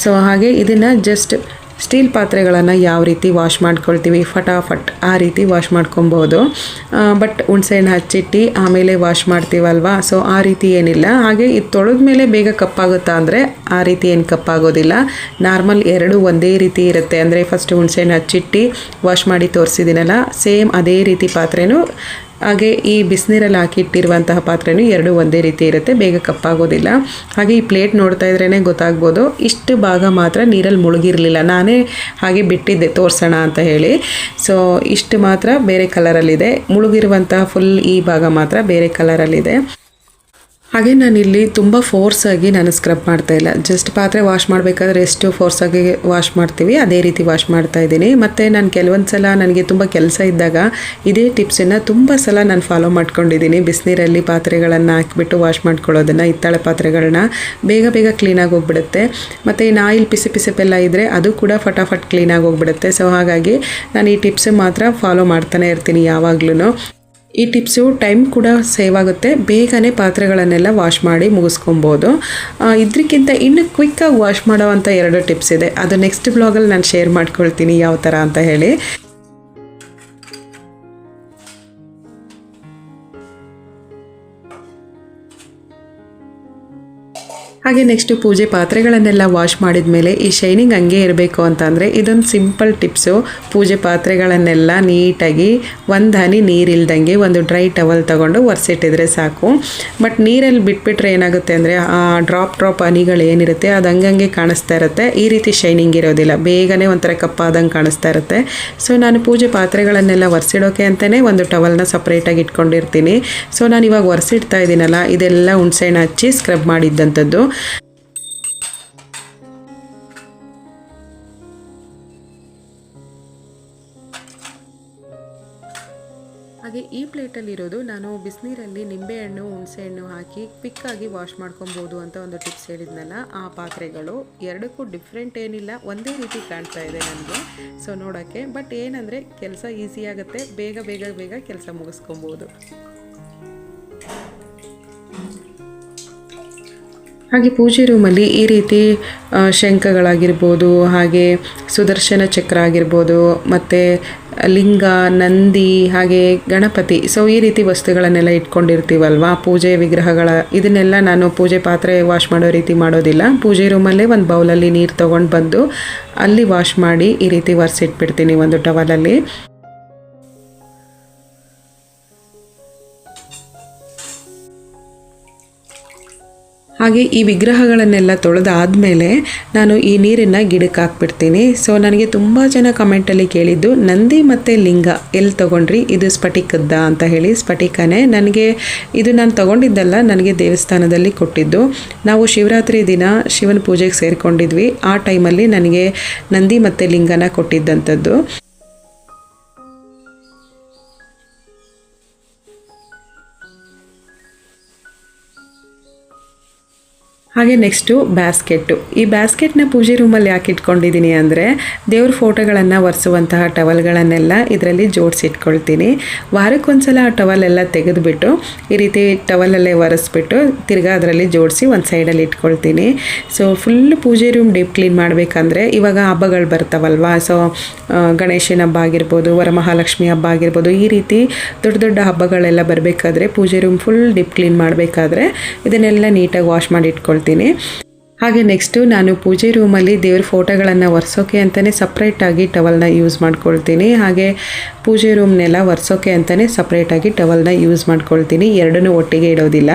ಸೊ ಹಾಗೆ ಇದನ್ನು ಜಸ್ಟ್ ಸ್ಟೀಲ್ ಪಾತ್ರೆಗಳನ್ನು ಯಾವ ರೀತಿ ವಾಶ್ ಮಾಡ್ಕೊಳ್ತೀವಿ ಫಟಾಫಟ್ ಆ ರೀತಿ ವಾಶ್ ಮಾಡ್ಕೊಬೋದು. ಬಟ್ ಹುಣಸೆಹಣ್ಣು ಹಚ್ಚಿಟ್ಟು ಆಮೇಲೆ ವಾಶ್ ಮಾಡ್ತೀವಲ್ವಾ, ಸೊ ಆ ರೀತಿ ಏನಿಲ್ಲ. ಹಾಗೆ ಇದು ತೊಳೆದ ಮೇಲೆ ಬೇಗ ಕಪ್ಪಾಗುತ್ತಾ ಅಂದರೆ ಆ ರೀತಿ ಏನು ಕಪ್ಪಾಗೋದಿಲ್ಲ. ನಾರ್ಮಲ್ 2 ಒಂದೇ ರೀತಿ ಇರುತ್ತೆ. ಅಂದರೆ ಫಸ್ಟ್ ಹುಣಸೆಹಣ್ಣು ಹಚ್ಚಿಟ್ಟು ವಾಶ್ ಮಾಡಿ ತೋರಿಸಿದ್ದೀನಲ್ಲ, ಸೇಮ್ ಅದೇ ರೀತಿ ಪಾತ್ರೆನೂ ಹಾಗೆ ಈ ಬಿಸಿನೀರಲ್ಲಿ ಹಾಕಿಟ್ಟಿರುವಂತಹ ಪಾತ್ರೆನೂ 2 ಒಂದೇ ರೀತಿ ಇರುತ್ತೆ, ಬೇಗ ಕಪ್ಪಾಗೋದಿಲ್ಲ. ಹಾಗೆ ಈ ಪ್ಲೇಟ್ ನೋಡ್ತಾ ಇದ್ರೇ ಗೊತ್ತಾಗ್ಬೋದು, ಇಷ್ಟು ಭಾಗ ಮಾತ್ರ ನೀರಲ್ಲಿ ಮುಳುಗಿರಲಿಲ್ಲ. ನಾನೇ ಹಾಗೆ ಬಿಟ್ಟಿದ್ದೆ ತೋರಿಸೋಣ ಅಂತ ಹೇಳಿ. ಸೊ ಇಷ್ಟು ಮಾತ್ರ ಬೇರೆ ಕಲರಲ್ಲಿದೆ, ಮುಳುಗಿರುವಂತಹ ಫುಲ್ ಈ ಭಾಗ ಮಾತ್ರ ಬೇರೆ ಕಲರಲ್ಲಿದೆ. ಹಾಗೆ ನಾನಿಲ್ಲಿ ತುಂಬ ಫೋರ್ಸಾಗಿ ನಾನು ಸ್ಕ್ರಬ್ ಮಾಡ್ತಾ ಇಲ್ಲ. ಜಸ್ಟ್ ಪಾತ್ರೆ ವಾಶ್ ಮಾಡಬೇಕಾದ್ರೆ ಎಷ್ಟು ಫೋರ್ಸಾಗಿ ವಾಶ್ ಮಾಡ್ತೀವಿ ಅದೇ ರೀತಿ ವಾಶ್ ಮಾಡ್ತಾ ಇದ್ದೀನಿ. ಮತ್ತು ನಾನು ಕೆಲವೊಂದು ಸಲ ನನಗೆ ತುಂಬ ಕೆಲಸ ಇದ್ದಾಗ ಇದೇ ಟಿಪ್ಸನ್ನು ತುಂಬ ಸಲ ನಾನು ಫಾಲೋ ಮಾಡ್ಕೊಂಡಿದ್ದೀನಿ. ಬಿಸಿನೀರಲ್ಲಿ ಪಾತ್ರೆಗಳನ್ನು ಹಾಕಿಬಿಟ್ಟು ವಾಶ್ ಮಾಡ್ಕೊಳ್ಳೋದನ್ನು, ಹಿತ್ತಾಳೆ ಪಾತ್ರೆಗಳನ್ನ ಬೇಗ ಬೇಗ ಕ್ಲೀನಾಗಿ ಹೋಗ್ಬಿಡುತ್ತೆ. ಮತ್ತು ಇನ್ನು ಆಯಿಲ್ ಪಿಸೆಲ್ಲ ಇದ್ದರೆ ಅದು ಕೂಡ ಫಟಾಫಟ್ ಕ್ಲೀನಾಗಿ ಹೋಗ್ಬಿಡುತ್ತೆ. ಸೊ ಹಾಗಾಗಿ ನಾನು ಈ ಟಿಪ್ಸ್ ಮಾತ್ರ ಫಾಲೋ ಮಾಡ್ತಾನೆ ಇರ್ತೀನಿ ಯಾವಾಗ್ಲೂ. ಈ ಟಿಪ್ಸು ಟೈಮ್ ಕೂಡ ಸೇವ್ ಆಗುತ್ತೆ, ಬೇಗನೆ ಪಾತ್ರೆಗಳನ್ನೆಲ್ಲ ವಾಶ್ ಮಾಡಿ ಮುಗಿಸ್ಕೊಬೋದು. ಇದಕ್ಕಿಂತ ಇನ್ನು ಕ್ವಿಕ್ಕಾಗಿ ವಾಶ್ ಮಾಡೋವಂಥ 2 ಟಿಪ್ಸ್ ಇದೆ, ಅದು ನೆಕ್ಸ್ಟ್ ಬ್ಲಾಗಲ್ಲಿ ನಾನು ಶೇರ್ ಮಾಡ್ಕೊಳ್ತೀನಿ ಯಾವ ಥರ ಅಂತ ಹೇಳಿ. ಹಾಗೆ ನೆಕ್ಸ್ಟು ಪೂಜೆ ಪಾತ್ರೆಗಳನ್ನೆಲ್ಲ ವಾಶ್ ಮಾಡಿದ ಮೇಲೆ ಈ ಶೈನಿಂಗ್ ಹಂಗೆ ಇರಬೇಕು ಅಂತಂದರೆ ಇದೊಂದು ಸಿಂಪಲ್ ಟಿಪ್ಸು. ಪೂಜೆ ಪಾತ್ರೆಗಳನ್ನೆಲ್ಲ ನೀಟಾಗಿ ಒಂದು ಹನಿ ನೀರಿಲ್ದಂಗೆ ಒಂದು ಡ್ರೈ ಟವಲ್ ತೊಗೊಂಡು ಒರೆಸಿಟ್ಟಿದ್ರೆ ಸಾಕು. ಬಟ್ ನೀರಲ್ಲಿ ಬಿಟ್ಬಿಟ್ರೆ ಏನಾಗುತ್ತೆ ಅಂದರೆ ಆ ಡ್ರಾಪ್ ಹನಿಗಳು ಏನಿರುತ್ತೆ ಅದು ಹಂಗಂಗೆ ಕಾಣಿಸ್ತಾ ಇರುತ್ತೆ, ಈ ರೀತಿ ಶೈನಿಂಗ್ ಇರೋದಿಲ್ಲ, ಬೇಗನೆ ಒಂಥರ ಕಪ್ಪಾದಂಗೆ ಕಾಣಿಸ್ತಾ ಇರುತ್ತೆ. ಸೊ ನಾನು ಪೂಜೆ ಪಾತ್ರೆಗಳನ್ನೆಲ್ಲ ಒರೆಸಿಡೋಕೆ ಅಂತಲೇ ಒಂದು ಟವಲ್ನ ಸಪ್ರೇಟಾಗಿ ಇಟ್ಕೊಂಡಿರ್ತೀನಿ. ಸೊ ನಾನು ಇವಾಗ ಒರೆಸಿಡ್ತಾ ಇದ್ದೀನಲ್ಲ, ಇದೆಲ್ಲ ಹುಣಸೆಹಣ್ಣು ಹಚ್ಚಿ ಸ್ಕ್ರಬ್ ಮಾಡಿದ್ದಂಥದ್ದು. ಹಾಗೆ ಈ ಪ್ಲೇಟಲ್ಲಿರೋದು ನಾನು ಬಿಸಿನೀರಲ್ಲಿ ನಿಂಬೆಹಣ್ಣು ಹುಣಸೆಹಣ್ಣು ಹಾಕಿ ಕ್ವಿಕ್ಕಾಗಿ ವಾಶ್ ಮಾಡ್ಕೊಬೋದು ಅಂತ ಒಂದು ಟಿಪ್ಸ್ ಹೇಳಿದ್ನಲ್ಲ, ಆ ಪಾತ್ರೆಗಳು. 2ಕ್ಕೂ ಡಿಫ್ರೆಂಟ್ ಏನಿಲ್ಲ, ಒಂದೇ ರೀತಿ ಕಾಣ್ತಾ ಇದೆ ನನಗೆ ಸೊ ನೋಡೋಕ್ಕೆ. ಬಟ್ ಏನಂದರೆ ಕೆಲಸ ಈಸಿ ಆಗುತ್ತೆ, ಬೇಗ ಕೆಲಸ ಮುಗಿಸ್ಕೊಬೋದು. ಹಾಗೆ ಪೂಜೆ ರೂಮಲ್ಲಿ ಈ ರೀತಿ ಶಂಖಗಳಾಗಿರ್ಬೋದು, ಹಾಗೆ ಸುದರ್ಶನ ಚಕ್ರ ಆಗಿರ್ಬೋದು, ಮತ್ತು ಲಿಂಗ, ನಂದಿ, ಹಾಗೆ ಗಣಪತಿ, ಸೊ ಈ ರೀತಿ ವಸ್ತುಗಳನ್ನೆಲ್ಲ ಇಟ್ಕೊಂಡಿರ್ತೀವಲ್ವ ಪೂಜೆ ವಿಗ್ರಹಗಳ. ಇದನ್ನೆಲ್ಲ ನಾನು ಪೂಜೆ ಪಾತ್ರೆ ವಾಶ್ ಮಾಡೋ ರೀತಿ ಮಾಡೋದಿಲ್ಲ. ಪೂಜೆ ರೂಮಲ್ಲೇ ಒಂದು ಬೌಲಲ್ಲಿ ನೀರು ತೊಗೊಂಡು ಬಂದು ಅಲ್ಲಿ ವಾಶ್ ಮಾಡಿ ಈ ರೀತಿ ಒರೆಸಿಟ್ಬಿಡ್ತೀನಿ ಒಂದು ಟವಲಲ್ಲಿ. ಹಾಗೆ ಈ ವಿಗ್ರಹಗಳನ್ನೆಲ್ಲ ತೊಳೆದಾದಮೇಲೆ ನಾನು ಈ ನೀರನ್ನು ಗಿಡಕ್ಕೆ ಹಾಕ್ಬಿಡ್ತೀನಿ. ಸೊ ನನಗೆ ತುಂಬ ಜನ ಕಮೆಂಟಲ್ಲಿ ಕೇಳಿದ್ದು ನಂದಿ ಮತ್ತು ಲಿಂಗ ಎಲ್ಲಿ ತೊಗೊಂಡ್ರಿ, ಇದು ಸ್ಫಟಿಕದ್ದ ಅಂತ ಹೇಳಿ. ಸ್ಫಟಿಕನೇ. ನನಗೆ ಇದು ನಾನು ತೊಗೊಂಡಿದ್ದಲ್ಲ, ನನಗೆ ದೇವಸ್ಥಾನದಲ್ಲಿ ಕೊಟ್ಟಿದ್ದು. ನಾವು ಶಿವರಾತ್ರಿ ದಿನ ಶಿವನ ಪೂಜೆಗೆ ಸೇರಿಕೊಂಡಿದ್ವಿ, ಆ ಟೈಮಲ್ಲಿ ನನಗೆ ನಂದಿ ಮತ್ತು ಲಿಂಗನ ಕೊಟ್ಟಿದ್ದಂಥದ್ದು. ಹಾಗೆ ನೆಕ್ಸ್ಟು ಬ್ಯಾಸ್ಕೆಟ್ಟು. ಈ ಬ್ಯಾಸ್ಕೆಟ್ನ ಪೂಜೆ ರೂಮಲ್ಲಿ ಯಾಕೆ ಇಟ್ಕೊಂಡಿದ್ದೀನಿ ಅಂದರೆ ದೇವ್ರ ಫೋಟೋಗಳನ್ನು ಒರೆಸುವಂತಹ ಟವಲ್ಗಳನ್ನೆಲ್ಲ ಇದರಲ್ಲಿ ಜೋಡಿಸಿಟ್ಕೊಳ್ತೀನಿ. ವಾರಕ್ಕೊಂದ್ಸಲ ಆ ಟವಲೆಲ್ಲ ತೆಗೆದುಬಿಟ್ಟು ಈ ರೀತಿ ಟವಲಲ್ಲೇ ಒರೆಸ್ಬಿಟ್ಟು ತಿರ್ಗಾ ಅದರಲ್ಲಿ ಜೋಡಿಸಿ ಒಂದು ಸೈಡಲ್ಲಿ ಇಟ್ಕೊಳ್ತೀನಿ. ಸೊ ಫುಲ್ ಪೂಜೆ ರೂಮ್ ಡೀಪ್ ಕ್ಲೀನ್ ಮಾಡಬೇಕಂದ್ರೆ ಇವಾಗ ಹಬ್ಬಗಳು ಬರ್ತಾವಲ್ವಾ, ಸೊ ಗಣೇಶನ ಹಬ್ಬ ಆಗಿರ್ಬೋದು, ವರಮಹಾಲಕ್ಷ್ಮಿ ಹಬ್ಬ ಆಗಿರ್ಬೋದು, ಈ ರೀತಿ ದೊಡ್ಡ ದೊಡ್ಡ ಹಬ್ಬಗಳೆಲ್ಲ ಬರಬೇಕಾದ್ರೆ ಪೂಜೆ ರೂಮ್ ಫುಲ್ ಡೀಪ್ ಕ್ಲೀನ್ ಮಾಡಬೇಕಾದ್ರೆ ಇದನ್ನೆಲ್ಲ ನೀಟಾಗಿ ವಾಶ್ ಮಾಡಿ ಇಟ್ಕೊಳ್ತೀನಿ. ಹಾಗೆ ನೆಕ್ಸ್ಟು ನಾನು ಪೂಜೆ ರೂಮಲ್ಲಿ ದೇವ್ರ ಫೋಟೋಗಳನ್ನು ಒರೆಸೋಕೆ ಅಂತಲೇ ಸಪ್ರೇಟಾಗಿ ಟವಲ್ನ ಯೂಸ್ ಮಾಡ್ಕೊಳ್ತೀನಿ. ಹಾಗೆ ಪೂಜೆ ರೂಮ್ನೆಲ್ಲ ಒರೆಸೋಕೆ ಅಂತಲೇ ಸಪ್ರೇಟಾಗಿ ಟವಲ್ನ ಯೂಸ್ ಮಾಡ್ಕೊಳ್ತೀನಿ, ಎರಡನ್ನೂ ಒಟ್ಟಿಗೆ ಇಡೋದಿಲ್ಲ.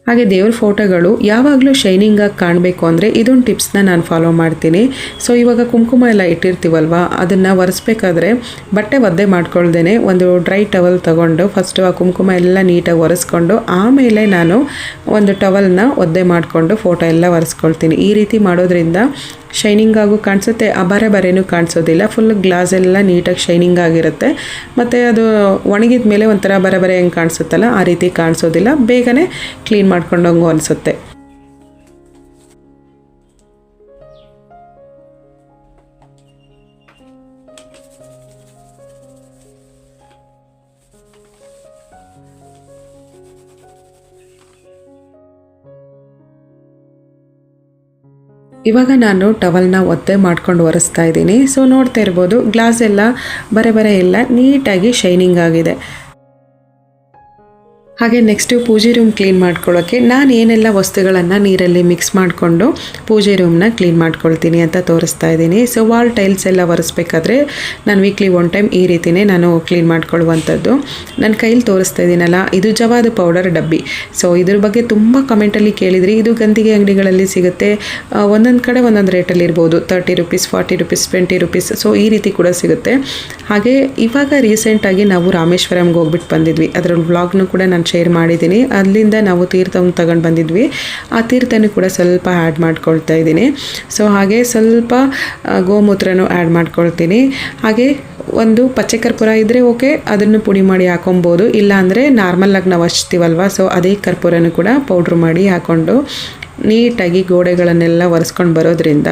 ಹಾಗೆ ದೇವ್ರ ಫೋಟೋಗಳು ಯಾವಾಗಲೂ ಶೈನಿಂಗಾಗಿ ಕಾಣಬೇಕು ಅಂದರೆ ಇದೊಂದು ಟಿಪ್ಸ್ನ ನಾನು ಫಾಲೋ ಮಾಡ್ತೀನಿ. ಸೊ ಇವಾಗ ಕುಂಕುಮ ಎಲ್ಲ ಇಟ್ಟಿರ್ತೀವಲ್ವ, ಅದನ್ನು ಒರೆಸ್ಬೇಕಾದ್ರೆ ಬಟ್ಟೆ ಒದ್ದೆ ಮಾಡ್ಕೊಳ್ದೇನೆ ಒಂದು ಡ್ರೈ ಟವಲ್ ತೊಗೊಂಡು ಫಸ್ಟು ಆ ಕುಂಕುಮ ಎಲ್ಲ ನೀಟಾಗಿ ಒರೆಸ್ಕೊಂಡು ಆಮೇಲೆ ನಾನು ಒಂದು ಟವಲ್ನ ಒದ್ದೆ ಮಾಡಿಕೊಂಡು ಫೋಟೋ ಎಲ್ಲ ಒರೆಸ್ಕೊಳ್ತೀನಿ. ಈ ರೀತಿ ಮಾಡೋದ್ರಿಂದ ಶೈನಿಂಗ್ ಆಗು ಕಾಣಿಸುತ್ತೆ, ಬರೆ ಬರೇನೂ ಕಾಣಿಸೋದಿಲ್ಲ, ಫುಲ್ ಗ್ಲಾಸ್ ಎಲ್ಲ ನೀಟಾಗಿ ಶೈನಿಂಗ್ ಆಗಿರುತ್ತೆ. ಮತ್ತು ಅದು ಒಣಗಿದ ಮೇಲೆ ಒಂಥರ ಬರೆ ಬರೆ ಹೆಂಗೆ ಕಾಣಿಸುತ್ತಲ್ಲ ಆ ರೀತಿ ಕಾಣಿಸೋದಿಲ್ಲ, ಬೇಗನೆ ಕ್ಲೀನ್ ಮಾಡ್ಕೊಂಡಂಗೂ ಅನಿಸುತ್ತೆ. ಇವಾಗ ನಾನು ಟವಲ್ನ ಒದ್ದೆ ಮಾಡ್ಕೊಂಡು ಒರೆಸ್ತಾ ಇದ್ದೀನಿ. ಸೊ ನೋಡ್ತಾ ಇರ್ಬೋದು ಗ್ಲಾಸ್ ಎಲ್ಲ ಬರೆ ಬರೆ ಎಲ್ಲ ನೀಟಾಗಿ ಶೈನಿಂಗ್ ಆಗಿದೆ. ಹಾಗೆ ನೆಕ್ಸ್ಟು ಪೂಜೆ ರೂಮ್ ಕ್ಲೀನ್ ಮಾಡ್ಕೊಳ್ಳೋಕ್ಕೆ ನಾನು ಏನೆಲ್ಲ ವಸ್ತುಗಳನ್ನು ನೀರಲ್ಲಿ ಮಿಕ್ಸ್ ಮಾಡಿಕೊಂಡು ಪೂಜೆ ರೂಮ್ನ ಕ್ಲೀನ್ ಮಾಡ್ಕೊಳ್ತೀನಿ ಅಂತ ತೋರಿಸ್ತಾ ಇದ್ದೀನಿ. ಸೊ ವಾಲ್ ಟೈಲ್ಸ್ ಎಲ್ಲ ಒರೆಸ್ಬೇಕಾದ್ರೆ ನಾನು ವೀಕ್ಲಿ ಒನ್ ಟೈಮ್ ಈ ರೀತಿಯೇ ನಾನು ಕ್ಲೀನ್ ಮಾಡ್ಕೊಳ್ಳುವಂಥದ್ದು. ನನ್ನ ಕೈಲಿ ತೋರಿಸ್ತಾ ಇದ್ದೀನಲ್ಲ, ಇದು ಜವಾದು ಪೌಡರ್ ಡಬ್ಬಿ. ಸೊ ಇದ್ರ ಬಗ್ಗೆ ತುಂಬ ಕಮೆಂಟಲ್ಲಿ ಕೇಳಿದ್ರಿ. ಇದು ಗಂಧಿಗೆ ಅಂಗಡಿಗಳಲ್ಲಿ ಸಿಗುತ್ತೆ, ಒಂದೊಂದು ಕಡೆ ಒಂದೊಂದು ರೇಟಲ್ಲಿ ಇರ್ಬೋದು, 30 ರೂಪೀಸ್, 40 ರೂಪೀಸ್, 20 ರೂಪೀಸ್, ಸೊ ಈ ರೀತಿ ಕೂಡ ಸಿಗುತ್ತೆ. ಹಾಗೆ ಇವಾಗ ರೀಸೆಂಟಾಗಿ ನಾವು ರಾಮೇಶ್ವರಂಗೆ ಹೋಗ್ಬಿಟ್ಟು ಬಂದಿದ್ವಿ, ಅದರ ವ್ಲಾಗ್ನು ಕೂಡ ನಾನು ಶೇರ್ ಮಾಡಿದ್ದೀನಿ. ಅಲ್ಲಿಂದ ನಾವು ತೀರ್ಥವನ್ನು ತಗೊಂಡು ಬಂದಿದ್ವಿ, ಆ ತೀರ್ಥನೂ ಕೂಡ ಸ್ವಲ್ಪ ಆ್ಯಡ್ ಮಾಡ್ಕೊಳ್ತಾ ಇದ್ದೀನಿ. ಸೊ ಹಾಗೆ ಸ್ವಲ್ಪ ಗೋಮೂತ್ರನೂ ಆ್ಯಡ್ ಮಾಡ್ಕೊಳ್ತೀನಿ. ಹಾಗೆ ಒಂದು ಪಚ್ಚೆ ಕರ್ಪೂರ ಇದ್ದರೆ ಓಕೆ, ಅದನ್ನು ಪುಡಿ ಮಾಡಿ ಹಾಕೊಬೋದು, ಇಲ್ಲಾಂದರೆ ನಾರ್ಮಲಾಗಿ ನಾವು ಹಚ್ತೀವಲ್ವ, ಸೊ ಅದೇ ಕರ್ಪೂರನೂ ಕೂಡ ಪೌಡ್ರ್ ಮಾಡಿ ಹಾಕ್ಕೊಂಡು ನೀಟಾಗಿ ಗೋಡೆಗಳನ್ನೆಲ್ಲ ಒರೆಸ್ಕೊಂಡು ಬರೋದ್ರಿಂದ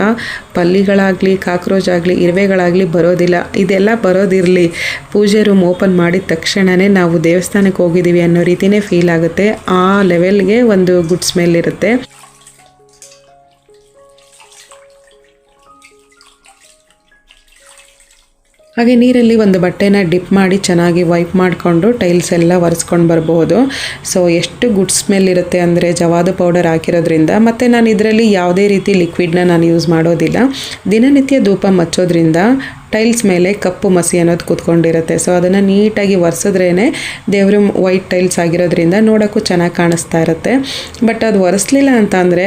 ಪಲ್ಲಿಗಳಾಗಲಿ, ಕಾಕ್ರೋಚ್ ಆಗಲಿ, ಇರುವೆಗಳಾಗಲಿ ಬರೋದಿಲ್ಲ. ಇದೆಲ್ಲ ಬರೋದಿರಲಿ, ಪೂಜೆ ರೂಮ್ ಓಪನ್ ಮಾಡಿದ ತಕ್ಷಣವೇ ನಾವು ದೇವಸ್ಥಾನಕ್ಕೆ ಹೋಗಿದ್ದೀವಿ ಅನ್ನೋ ರೀತಿಯೇ ಫೀಲ್ ಆಗುತ್ತೆ. ಆ ಲೆವೆಲ್ಗೆ ಒಂದು ಗುಡ್ ಸ್ಮೆಲ್ ಇರುತ್ತೆ. ಹಾಗೆ ನೀರಲ್ಲಿ ಒಂದು ಬಟ್ಟೆನ ಡಿಪ್ ಮಾಡಿ ಚೆನ್ನಾಗಿ ವೈಪ್ ಮಾಡಿಕೊಂಡು ಟೈಲ್ಸ್ ಎಲ್ಲ ಒರೆಸ್ಕೊಂಡು ಬರ್ಬೋದು. ಸೊ ಎಷ್ಟು ಗುಡ್ ಸ್ಮೆಲ್ ಇರುತ್ತೆ ಅಂದರೆ ಜವಾದು ಪೌಡರ್ ಹಾಕಿರೋದ್ರಿಂದ. ಮತ್ತು ನಾನು ಇದರಲ್ಲಿ ಯಾವುದೇ ರೀತಿ ಲಿಕ್ವಿಡ್ನ ನಾನು ಯೂಸ್ ಮಾಡೋದಿಲ್ಲ. ದಿನನಿತ್ಯ ಧೂಪ ಮಚ್ಚೋದ್ರಿಂದ ಟೈಲ್ಸ್ ಮೇಲೆ ಕಪ್ಪು ಮಸಿ ಅನ್ನೋದು ಕೂತ್ಕೊಂಡಿರುತ್ತೆ. ಸೊ ಅದನ್ನು ನೀಟಾಗಿ ಒರೆಸಿದ್ರೇ ದೇವ್ರ ವೈಟ್ ಟೈಲ್ಸ್ ಆಗಿರೋದ್ರಿಂದ ನೋಡೋಕ್ಕೂ ಚೆನ್ನಾಗಿ ಕಾಣಿಸ್ತಾ ಇರುತ್ತೆ. ಬಟ್ ಅದು ಒರೆಸ್ಲಿಲ್ಲ ಅಂತ ಅಂದರೆ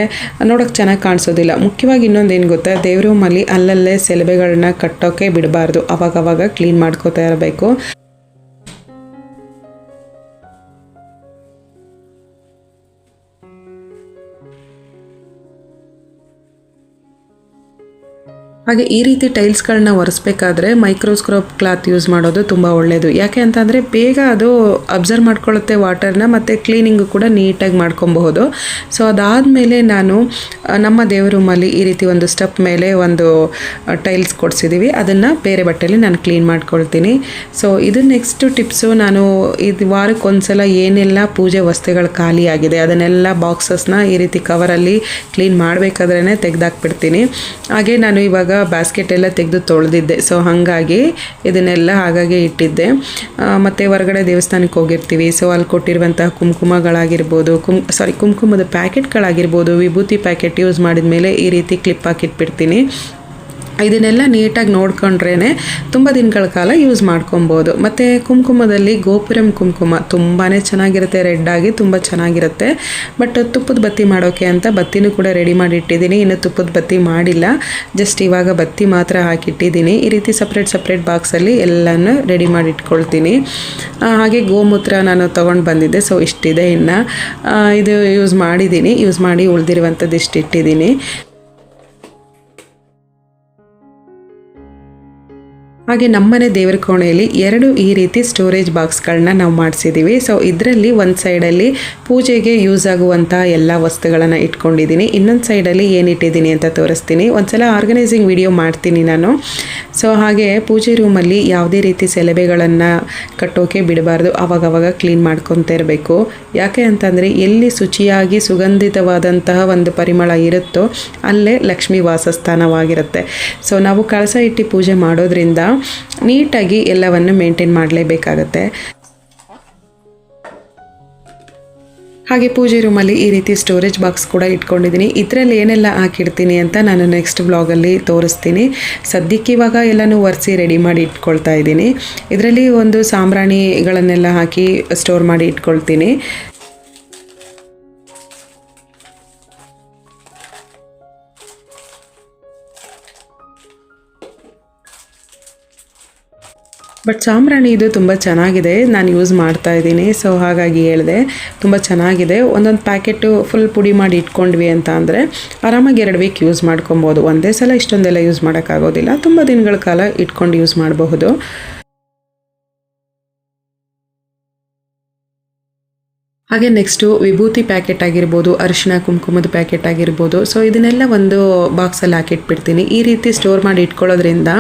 ನೋಡೋಕ್ಕೆ ಚೆನ್ನಾಗಿ ಕಾಣಿಸೋದಿಲ್ಲ. ಮುಖ್ಯವಾಗಿ ಇನ್ನೊಂದು ಏನು ಗೊತ್ತಾ, ದೇವ್ರ ರೂಮಲ್ಲಿ ಅಲ್ಲಲ್ಲೇ ಸೆಲೆಬೆಗಳನ್ನ ಕಟ್ಟೋಕ್ಕೆ ಬಿಡಬಾರ್ದು, ಅವಾಗವಾಗ ಕ್ಲೀನ್ ಮಾಡ್ಕೋತಾ ಇರಬೇಕು. ಹಾಗೆ ಈ ರೀತಿ ಟೈಲ್ಸ್ಗಳನ್ನ ಒರೆಸ್ಬೇಕಾದ್ರೆ ಮೈಕ್ರೋಸ್ಕೋಪ್ ಕ್ಲಾತ್ ಯೂಸ್ ಮಾಡೋದು ತುಂಬ ಒಳ್ಳೆಯದು. ಯಾಕೆ ಅಂತಂದರೆ ಬೇಗ ಅದು ಅಬ್ಸರ್ವ್ ಮಾಡ್ಕೊಳ್ಳುತ್ತೆ ವಾಟರ್ನ, ಮತ್ತು ಕ್ಲೀನಿಂಗು ಕೂಡ ನೀಟಾಗಿ ಮಾಡ್ಕೊಬಹುದು. ಸೊ ಅದಾದಮೇಲೆ ನಾನು ನಮ್ಮ ದೇವ್ರ ರೂಮಲ್ಲಿ ಈ ರೀತಿ ಒಂದು ಸ್ಟೆಪ್ ಮೇಲೆ ಒಂದು ಟೈಲ್ಸ್ ಕೊಡಿಸಿದ್ದೀವಿ, ಅದನ್ನು ಬೇರೆ ಬಟ್ಟೆಯಲ್ಲಿ ನಾನು ಕ್ಲೀನ್ ಮಾಡ್ಕೊಳ್ತೀನಿ. ಸೊ ಇದು ನೆಕ್ಸ್ಟ್ ಟಿಪ್ಸು. ನಾನು ಇದು ವಾರಕ್ಕೊಂದ್ಸಲ ಏನೆಲ್ಲ ಪೂಜೆ ವಸ್ತುಗಳು ಖಾಲಿ ಆಗಿದೆ ಅದನ್ನೆಲ್ಲ ಬಾಕ್ಸಸ್ನ ಈ ರೀತಿ ಕವರಲ್ಲಿ ಕ್ಲೀನ್ ಮಾಡಬೇಕಾದ್ರೇ ತೆಗೆದಾಕ್ಬಿಡ್ತೀನಿ. ಹಾಗೆ ನಾನು ಇವಾಗ ಬ್ಯಾಸ್ಕೆಟ್ ಎಲ್ಲ ತೆಗೆದು ತೊಳೆದಿದ್ದೆ, ಸೊ ಹಾಗಾಗಿ ಇದನ್ನೆಲ್ಲ ಹಾಗಾಗಿ ಇಟ್ಟಿದ್ದೆ. ಮತ್ತು ಹೊರಗಡೆ ದೇವಸ್ಥಾನಕ್ಕೆ ಹೋಗಿರ್ತೀವಿ, ಸೊ ಅಲ್ಲಿ ಕೊಟ್ಟಿರುವಂತಹ ಕುಂಕುಮಗಳಾಗಿರ್ಬೋದು, ಕುಂಕುಮದ ಪ್ಯಾಕೆಟ್ಗಳಾಗಿರ್ಬೋದು, ವಿಭೂತಿ ಪ್ಯಾಕೆಟ್ ಯೂಸ್ ಮಾಡಿದ ಮೇಲೆ ಈ ರೀತಿ ಕ್ಲಿಪ್ ಹಾಕಿಟ್ಬಿಡ್ತೀನಿ. ಇದನ್ನೆಲ್ಲ ನೀಟಾಗಿ ನೋಡ್ಕೊಂಡ್ರೇ ತುಂಬ ದಿನಗಳ ಕಾಲ ಯೂಸ್ ಮಾಡ್ಕೊಬೋದು. ಮತ್ತು ಕುಂಕುಮದಲ್ಲಿ ಗೋಪುರಂ ಕುಂಕುಮ ತುಂಬಾ ಚೆನ್ನಾಗಿರುತ್ತೆ, ರೆಡ್ಡಾಗಿ ತುಂಬ ಚೆನ್ನಾಗಿರುತ್ತೆ. ಬಟ್ ತುಪ್ಪದ ಬತ್ತಿ ಮಾಡೋಕ್ಕೆ ಅಂತ ಬತ್ತಿನೂ ಕೂಡ ರೆಡಿ ಮಾಡಿ ಇಟ್ಟಿದ್ದೀನಿ. ಇನ್ನು ತುಪ್ಪದ ಬತ್ತಿ ಮಾಡಿಲ್ಲ, ಜಸ್ಟ್ ಇವಾಗ ಬತ್ತಿ ಮಾತ್ರ ಹಾಕಿಟ್ಟಿದ್ದೀನಿ. ಈ ರೀತಿ ಸಪ್ರೇಟ್ ಬಾಕ್ಸಲ್ಲಿ ಎಲ್ಲನೂ ರೆಡಿ ಮಾಡಿ ಇಟ್ಕೊಳ್ತೀನಿ. ಹಾಗೆ ಗೋಮೂತ್ರ ನಾನು ತೊಗೊಂಡು ಬಂದಿದ್ದೆ, ಸೊ ಇಷ್ಟಿದೆ. ಇನ್ನು ಇದು ಯೂಸ್ ಮಾಡಿ ಉಳಿದಿರುವಂಥದ್ದು ಇಷ್ಟು ಇಟ್ಟಿದ್ದೀನಿ. ಹಾಗೆ ನಮ್ಮನೆ ದೇವರ ಕೋಣೆಯಲ್ಲಿ 2 ಈ ರೀತಿ ಸ್ಟೋರೇಜ್ ಬಾಕ್ಸ್ಗಳನ್ನ ನಾವು ಮಾಡಿಸಿದ್ದೀವಿ. ಸೊ ಇದರಲ್ಲಿ ಒಂದು ಸೈಡಲ್ಲಿ ಪೂಜೆಗೆ ಯೂಸ್ ಆಗುವಂಥ ಎಲ್ಲ ವಸ್ತುಗಳನ್ನು ಇಟ್ಕೊಂಡಿದ್ದೀನಿ, ಇನ್ನೊಂದು ಸೈಡಲ್ಲಿ ಏನಿಟ್ಟಿದ್ದೀನಿ ಅಂತ ತೋರಿಸ್ತೀನಿ. ಒಂದ್ಸಲ ಆರ್ಗನೈಸಿಂಗ್ ವಿಡಿಯೋ ಮಾಡ್ತೀನಿ ನಾನು. ಸೊ ಹಾಗೆ ಪೂಜೆ ರೂಮಲ್ಲಿ ಯಾವುದೇ ರೀತಿ ಸೆಲೆಬೆಗಳನ್ನು ಕಟ್ಟೋಕೆ ಬಿಡಬಾರ್ದು, ಆವಾಗವಾಗ ಕ್ಲೀನ್ ಮಾಡ್ಕೊತಾ ಇರಬೇಕು. ಯಾಕೆ ಅಂತಂದರೆ ಎಲ್ಲಿ ಶುಚಿಯಾಗಿ ಸುಗಂಧಿತವಾದಂತಹ ಒಂದು ಪರಿಮಳ ಇರುತ್ತೋ ಅಲ್ಲೇ ಲಕ್ಷ್ಮೀ ವಾಸಸ್ಥಾನವಾಗಿರುತ್ತೆ. ಸೊ ನಾವು ಕಳಸ ಇಟ್ಟು ಪೂಜೆ ಮಾಡೋದ್ರಿಂದ ನೀಟಾಗಿ ಎಲ್ಲವನ್ನು ಮೇಂಟೈನ್ ಮಾಡಲೇಬೇಕಾಗತ್ತೆ. ಹಾಗೆ ಪೂಜೆ ರೂಮಲ್ಲಿ ಈ ರೀತಿ ಸ್ಟೋರೇಜ್ ಬಾಕ್ಸ್ ಕೂಡ ಇಟ್ಕೊಂಡಿದ್ದೀನಿ. ಇದರಲ್ಲಿ ಏನೆಲ್ಲ ಹಾಕಿಡ್ತೀನಿ ಅಂತ ನಾನು ನೆಕ್ಸ್ಟ್ ವ್ಲಾಗಲ್ಲಿ ತೋರಿಸ್ತೀನಿ. ಸದ್ಯಕ್ಕೆ ಇವಾಗ ಎಲ್ಲನೂ ಒರೆಸಿ ರೆಡಿ ಮಾಡಿ ಇಟ್ಕೊಳ್ತಾ ಇದ್ದೀನಿ. ಇದರಲ್ಲಿ ಒಂದು ಸಾಂಬ್ರಾಣಿಗಳನ್ನೆಲ್ಲ ಹಾಕಿ ಸ್ಟೋರ್ ಮಾಡಿ ಇಟ್ಕೊಳ್ತೀನಿ. ಬಟ್ ಸಾಂಬ್ರಾಣಿ ಇದು ತುಂಬ ಚೆನ್ನಾಗಿದೆ, ನಾನು ಯೂಸ್ ಮಾಡ್ತಾ ಇದ್ದೀನಿ. ಸೊ ಹಾಗಾಗಿ ಹೇಳಿದೆ ತುಂಬ ಚೆನ್ನಾಗಿದೆ. ಒಂದೊಂದು ಪ್ಯಾಕೆಟು ಫುಲ್ ಪುಡಿ ಮಾಡಿ ಇಟ್ಕೊಂಡ್ವಿ ಅಂತ ಅಂದರೆ ಆರಾಮಾಗಿ 2 ವೀಕ್ ಯೂಸ್ ಮಾಡ್ಕೊಬೋದು. ಒಂದೇ ಸಲ ಇಷ್ಟೊಂದೆಲ್ಲ ಯೂಸ್ ಮಾಡೋಕ್ಕಾಗೋದಿಲ್ಲ, ತುಂಬ ದಿನಗಳ ಕಾಲ ಇಟ್ಕೊಂಡು ಯೂಸ್ ಮಾಡಬಹುದು. ಹಾಗೆ ನೆಕ್ಸ್ಟು ವಿಭೂತಿ ಪ್ಯಾಕೆಟ್ ಆಗಿರ್ಬೋದು, ಅರಿಶಿನ ಕುಂಕುಮದ ಪ್ಯಾಕೆಟ್ ಆಗಿರ್ಬೋದು. ಸೊ ಇದನ್ನೆಲ್ಲ ಒಂದು ಬಾಕ್ಸಲ್ಲಿ ಹಾಕಿಟ್ಬಿಡ್ತೀನಿ. ಈ ರೀತಿ ಸ್ಟೋರ್ ಮಾಡಿ ಇಟ್ಕೊಳ್ಳೋದ್ರಿಂದ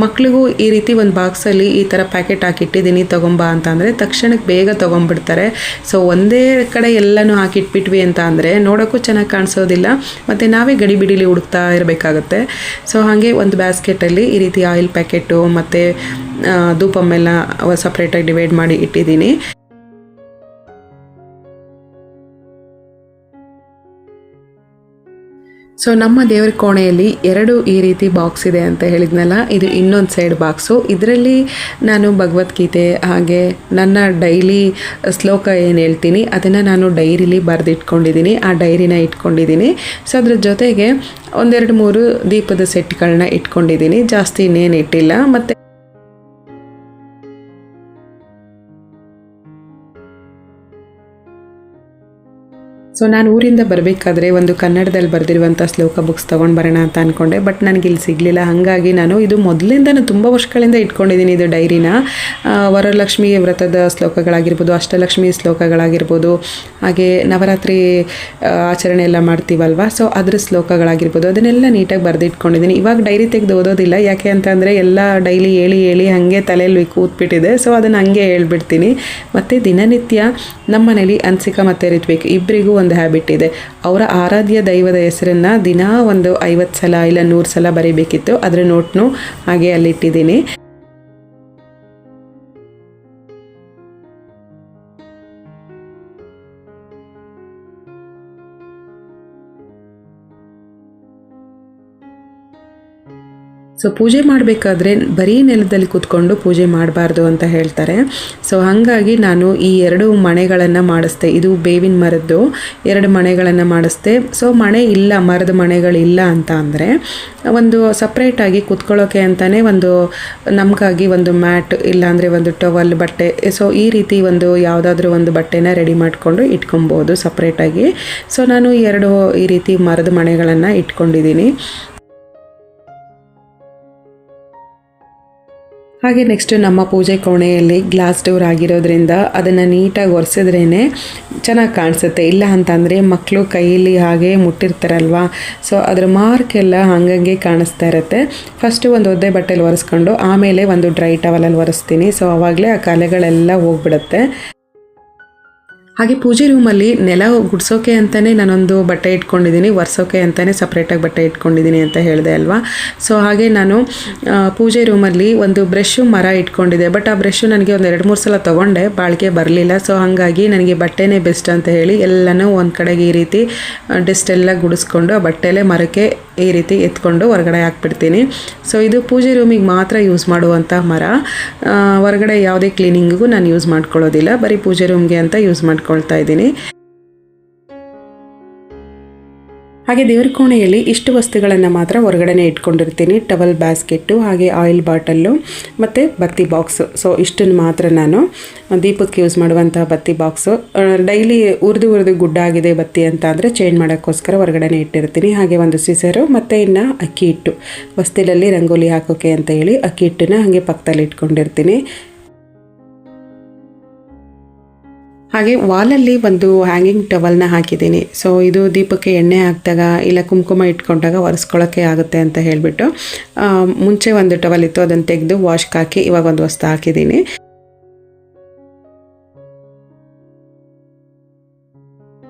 ಮಕ್ಳಿಗೂ ಈ ರೀತಿ ಒಂದು ಬಾಕ್ಸಲ್ಲಿ ಈ ಥರ ಪ್ಯಾಕೆಟ್ ಹಾಕಿಟ್ಟಿದ್ದೀನಿ ತೊಗೊಂಬಾ ಅಂತ ಅಂದರೆ ತಕ್ಷಣಕ್ಕೆ ಬೇಗ ತೊಗೊಂಡ್ಬಿಡ್ತಾರೆ. ಸೊ ಒಂದೇ ಕಡೆ ಎಲ್ಲನೂ ಹಾಕಿಟ್ಬಿಟ್ವಿ ಅಂತ ಅಂದರೆ ನೋಡೋಕ್ಕೂ ಚೆನ್ನಾಗಿ ಕಾಣಿಸೋದಿಲ್ಲ, ಮತ್ತು ನಾವೇ ಗಡಿ ಬಿಡಿಲಿ ಹುಡುಕ್ತಾ ಇರಬೇಕಾಗತ್ತೆ. ಸೊ ಹಾಗೆ ಒಂದು ಬ್ಯಾಸ್ಕೆಟಲ್ಲಿ ಈ ರೀತಿ ಆಯಿಲ್ ಪ್ಯಾಕೆಟು ಮತ್ತು ಧೂಪಮ್ಮೆಲ್ಲ ಸಪ್ರೇಟಾಗಿ ಡಿವೈಡ್ ಮಾಡಿ ಇಟ್ಟಿದ್ದೀನಿ. ಸೊ ನಮ್ಮ ದೇವರ ಕೋಣೆಯಲ್ಲಿ 2 ಈ ರೀತಿ ಬಾಕ್ಸ್ ಇದೆ ಅಂತ ಹೇಳಿದ್ನಲ್ಲ, ಇದು ಇನ್ನೊಂದು ಸೈಡ್ ಬಾಕ್ಸು. ಇದರಲ್ಲಿ ನಾನು ಭಗವದ್ಗೀತೆ ಹಾಗೆ ನನ್ನ ಡೈಲಿ ಶ್ಲೋಕ ಏನು ಹೇಳ್ತೀನಿ ಅದನ್ನು ನಾನು ಡೈರಿಲಿ ಬರೆದಿಟ್ಕೊಂಡಿದ್ದೀನಿ, ಆ ಡೈರಿನ ಇಟ್ಕೊಂಡಿದ್ದೀನಿ. ಸೊ ಅದ್ರ ಜೊತೆಗೆ 1-2-3 ದೀಪದ ಸೆಟ್ಗಳನ್ನ ಇಟ್ಕೊಂಡಿದ್ದೀನಿ, ಜಾಸ್ತಿ ಇನ್ನೇನು ಇಟ್ಟಿಲ್ಲ. ಮತ್ತು ಸೊ ನಾನು ಊರಿಂದ ಬರಬೇಕಾದ್ರೆ ಒಂದು ಕನ್ನಡದಲ್ಲಿ ಬರೆದಿರುವಂಥ ಶ್ಲೋಕ ಬುಕ್ಸ್ ತೊಗೊಂಡು ಬರೋಣ ಅಂತ ಅಂದ್ಕೊಂಡೆ, ಬಟ್ ನನಗೆ ಇಲ್ಲಿ ಸಿಗಲಿಲ್ಲ. ಹಾಗಾಗಿ ನಾನು ಇದು ಮೊದಲಿಂದನೂ ತುಂಬ ವರ್ಷಗಳಿಂದ ಇಟ್ಕೊಂಡಿದ್ದೀನಿ ಇದು ಡೈರಿನ. ವರಲಕ್ಷ್ಮಿ ವ್ರತದ ಶ್ಲೋಕಗಳಾಗಿರ್ಬೋದು, ಅಷ್ಟಲಕ್ಷ್ಮಿ ಶ್ಲೋಕಗಳಾಗಿರ್ಬೋದು, ಹಾಗೆ ನವರಾತ್ರಿ ಆಚರಣೆ ಎಲ್ಲ ಮಾಡ್ತೀವಲ್ವ, ಸೊ ಅದ್ರ ಶ್ಲೋಕಗಳಾಗಿರ್ಬೋದು, ಅದನ್ನೆಲ್ಲ ನೀಟಾಗಿ ಬರೆದಿಟ್ಕೊಂಡಿದ್ದೀನಿ. ಇವಾಗ ಡೈರಿ ತೆಗೆದು ಓದೋದಿಲ್ಲ, ಯಾಕೆ ಅಂತಂದರೆ ಎಲ್ಲ ಡೈಲಿ ಹೇಳಿ ಹಾಗೆ ತಲೆಯಲ್ಲಿ ಕೂತ್ಬಿಟ್ಟಿದೆ. ಸೊ ಅದನ್ನು ಹಂಗೆ ಹೇಳ್ಬಿಡ್ತೀನಿ. ಮತ್ತು ದಿನನಿತ್ಯ ನಮ್ಮ ಮನೇಲಿ ಅನ್ಸಿಕಾ ಮತ್ತು ರಿತ್ವಿಕ್ ಇಬ್ಬರಿಗೂ ಒಂದು ಹ್ಯಾಬಿಟ್ ಇದೆ. ಅವರ ಆರಾಧ್ಯ ದೈವದ ಹೆಸರನ್ನು ದಿನಾ ಒಂದು 50 ಸಲ ಇಲ್ಲ 100 ಸಲ ಬರೀಬೇಕಿತ್ತು. ಅದರ ನೋಟ್ನು ಹಾಗೆ ಅಲ್ಲಿಟ್ಟಿದ್ದೀನಿ. ಸೊ ಪೂಜೆ ಮಾಡಬೇಕಾದ್ರೆ ಬರೀ ನೆಲದಲ್ಲಿ ಕೂತ್ಕೊಂಡು ಪೂಜೆ ಮಾಡಬಾರ್ದು ಅಂತ ಹೇಳ್ತಾರೆ. ಸೊ ಹಾಗಾಗಿ ನಾನು ಈ 2 ಮಣೆಗಳನ್ನು ಮಾಡಿಸ್ದೆ. ಇದು ಬೇವಿನ ಮರದ್ದು 2 ಮಣೆಗಳನ್ನು ಮಾಡಿಸ್ದೆ. ಸೊ ಮಣೆ ಇಲ್ಲ, ಮರದ ಮಣೆಗಳಿಲ್ಲ ಅಂತ ಅಂದರೆ ಒಂದು ಸಪ್ರೇಟಾಗಿ ಕೂತ್ಕೊಳ್ಳೋಕೆ ಅಂತಲೇ ಒಂದು ನಮಗಾಗಿ ಒಂದು ಮ್ಯಾಟ್ ಇಲ್ಲಾಂದರೆ ಒಂದು ಟವಲ್ ಬಟ್ಟೆ, ಸೊ ಈ ರೀತಿ ಒಂದು ಯಾವುದಾದ್ರೂ ಒಂದು ಬಟ್ಟೆನ ರೆಡಿ ಮಾಡಿಕೊಂಡು ಇಟ್ಕೊಬೋದು ಸಪ್ರೇಟಾಗಿ. ಸೊ ನಾನು 2 ಈ ರೀತಿ ಮರದ ಮಣೆಗಳನ್ನು ಇಟ್ಕೊಂಡಿದ್ದೀನಿ. ಹಾಗೆ ನೆಕ್ಸ್ಟ್ ನಮ್ಮ ಪೂಜೆ ಕೋಣೆಯಲ್ಲಿ ಗ್ಲಾಸ್ ಡೋರ್ ಆಗಿರೋದ್ರಿಂದ ಅದನ್ನು ನೀಟಾಗಿ ಒರೆಸಿದ್ರೇ ಚೆನ್ನಾಗಿ ಕಾಣಿಸುತ್ತೆ. ಇಲ್ಲ ಅಂತಂದರೆ ಮಕ್ಕಳು ಕೈಯಲ್ಲಿ ಹಾಗೆ ಮುಟ್ಟಿರ್ತಾರಲ್ವ, ಸೊ ಅದರ ಮಾರ್ಕ್ ಎಲ್ಲ ಹಂಗಂಗೆ ಕಾಣಿಸ್ತಾ ಇರುತ್ತೆ. ಫಸ್ಟು ಒಂದು ಒದ್ದೆ ಬಟ್ಟೆಲಿ ಒರೆಸ್ಕೊಂಡು ಆಮೇಲೆ ಒಂದು ಡ್ರೈ ಟವಲಲ್ಲಿ ಒರೆಸ್ತೀನಿ. ಸೊ ಆವಾಗಲೇ ಆ ಕಲೆಗಳೆಲ್ಲ ಹೋಗ್ಬಿಡುತ್ತೆ. ಹಾಗೆ ಪೂಜೆ ರೂಮಲ್ಲಿ ನೆಲ ಗುಡಿಸೋಕೆ ಅಂತಲೇ ನಾನೊಂದು ಬಟ್ಟೆ ಇಟ್ಕೊಂಡಿದ್ದೀನಿ, ಒರೆಸೋಕೆ ಅಂತಲೇ ಸಪ್ರೇಟಾಗಿ ಬಟ್ಟೆ ಇಟ್ಕೊಂಡಿದ್ದೀನಿ ಅಂತ ಹೇಳಿದೆ ಅಲ್ವಾ. ಸೊ ಹಾಗೆ ನಾನು ಪೂಜೆ ರೂಮಲ್ಲಿ ಒಂದು ಬ್ರಷು ಮರ ಇಟ್ಕೊಂಡಿದ್ದೆ, ಬಟ್ ಆ ಬ್ರಷು ನನಗೆ ಒಂದು 2-3 ಸಲ ತೊಗೊಂಡೆ, ಬಾಳಿಕೆ ಬರಲಿಲ್ಲ. ಸೊ ಹಾಗಾಗಿ ನನಗೆ ಬಟ್ಟೆನೇ ಬೆಸ್ಟ್ ಅಂತ ಹೇಳಿ ಎಲ್ಲನೂ ಒಂದು ಕಡೆಗೆ ಈ ರೀತಿ ಡಸ್ಟ್ ಎಲ್ಲ ಗುಡಿಸ್ಕೊಂಡು ಆ ಬಟ್ಟೆಲೇ ಮರಕ್ಕೆ ಈ ರೀತಿ ಎತ್ಕೊಂಡು ಹೊರಗಡೆ ಹಾಕ್ಬಿಡ್ತೀನಿ. ಸೊ ಇದು ಪೂಜೆ ರೂಮಿಗೆ ಮಾತ್ರ ಯೂಸ್ ಮಾಡುವಂಥ ಮರ, ಹೊರಗಡೆ ಯಾವುದೇ ಕ್ಲೀನಿಂಗಿಗೂ ನಾನು ಯೂಸ್ ಮಾಡ್ಕೊಳ್ಳೋದಿಲ್ಲ, ಬರೀ ಪೂಜೆ ರೂಮ್ಗೆ ಅಂತ ಯೂಸ್ ಮಾಡ್ಕೊಳ್ತಾ ಇದ್ದೀನಿ. ಹಾಗೆ ದೇವ್ರ ಕೋಣೆಯಲ್ಲಿ ಇಷ್ಟು ವಸ್ತುಗಳನ್ನು ಮಾತ್ರ ಹೊರಗಡೆನೇ ಇಟ್ಕೊಂಡಿರ್ತೀನಿ. ಟವಲ್ ಬ್ಯಾಸ್ಕೆಟ್ಟು, ಹಾಗೆ ಆಯಿಲ್ ಬಾಟಲ್ಲು ಮತ್ತು ಬತ್ತಿ ಬಾಕ್ಸು. ಸೊ ಇಷ್ಟನ್ನು ಮಾತ್ರ ನಾನು ದೀಪಕ್ಕೆ ಯೂಸ್ ಮಾಡುವಂಥ ಬತ್ತಿ ಬಾಕ್ಸು. ಡೈಲಿ ಉರಿದು ಗುಡ್ಡ ಆಗಿದೆ ಬತ್ತಿ ಅಂತ ಅಂದರೆ ಚೇಂಜ್ ಮಾಡೋಕ್ಕೋಸ್ಕರ ಹೊರಗಡೆನೇ ಇಟ್ಟಿರ್ತೀನಿ. ಹಾಗೆ ಒಂದು ಸಿಸರು ಮತ್ತು ಇನ್ನು ಅಕ್ಕಿ ಹಿಟ್ಟು, ಹೊಸ್ತಿಲಲ್ಲಿ ರಂಗೋಲಿ ಹಾಕೋಕೆ ಅಂತ ಹೇಳಿ ಅಕ್ಕಿ ಹಿಟ್ಟನ್ನ ಹಾಗೆ ಪಕ್ಕದಲ್ಲಿ ಇಟ್ಕೊಂಡಿರ್ತೀನಿ. ಹಾಗೆ ವಾಲಲ್ಲಿ ಒಂದು ಹ್ಯಾಂಗಿಂಗ್ ಟವಲ್ನ ಹಾಕಿದ್ದೀನಿ. ಸೊ ಇದು ದೀಪಕ್ಕೆ ಎಣ್ಣೆ ಹಾಕಿದಾಗ ಇಲ್ಲ ಕುಂಕುಮ ಇಟ್ಕೊಂಡಾಗ ಒರೆಸ್ಕೊಳ್ಳೋಕ್ಕೆ ಆಗುತ್ತೆ ಅಂತ ಹೇಳಿಬಿಟ್ಟು ಮುಂಚೆ ಒಂದು ಟವಲ್ ಇತ್ತು, ಅದನ್ನು ತೆಗೆದು ವಾಶ್ಗೆ ಹಾಕಿ ಇವಾಗ ಒಂದು ಹೊಸ್ತು ಹಾಕಿದ್ದೀನಿ.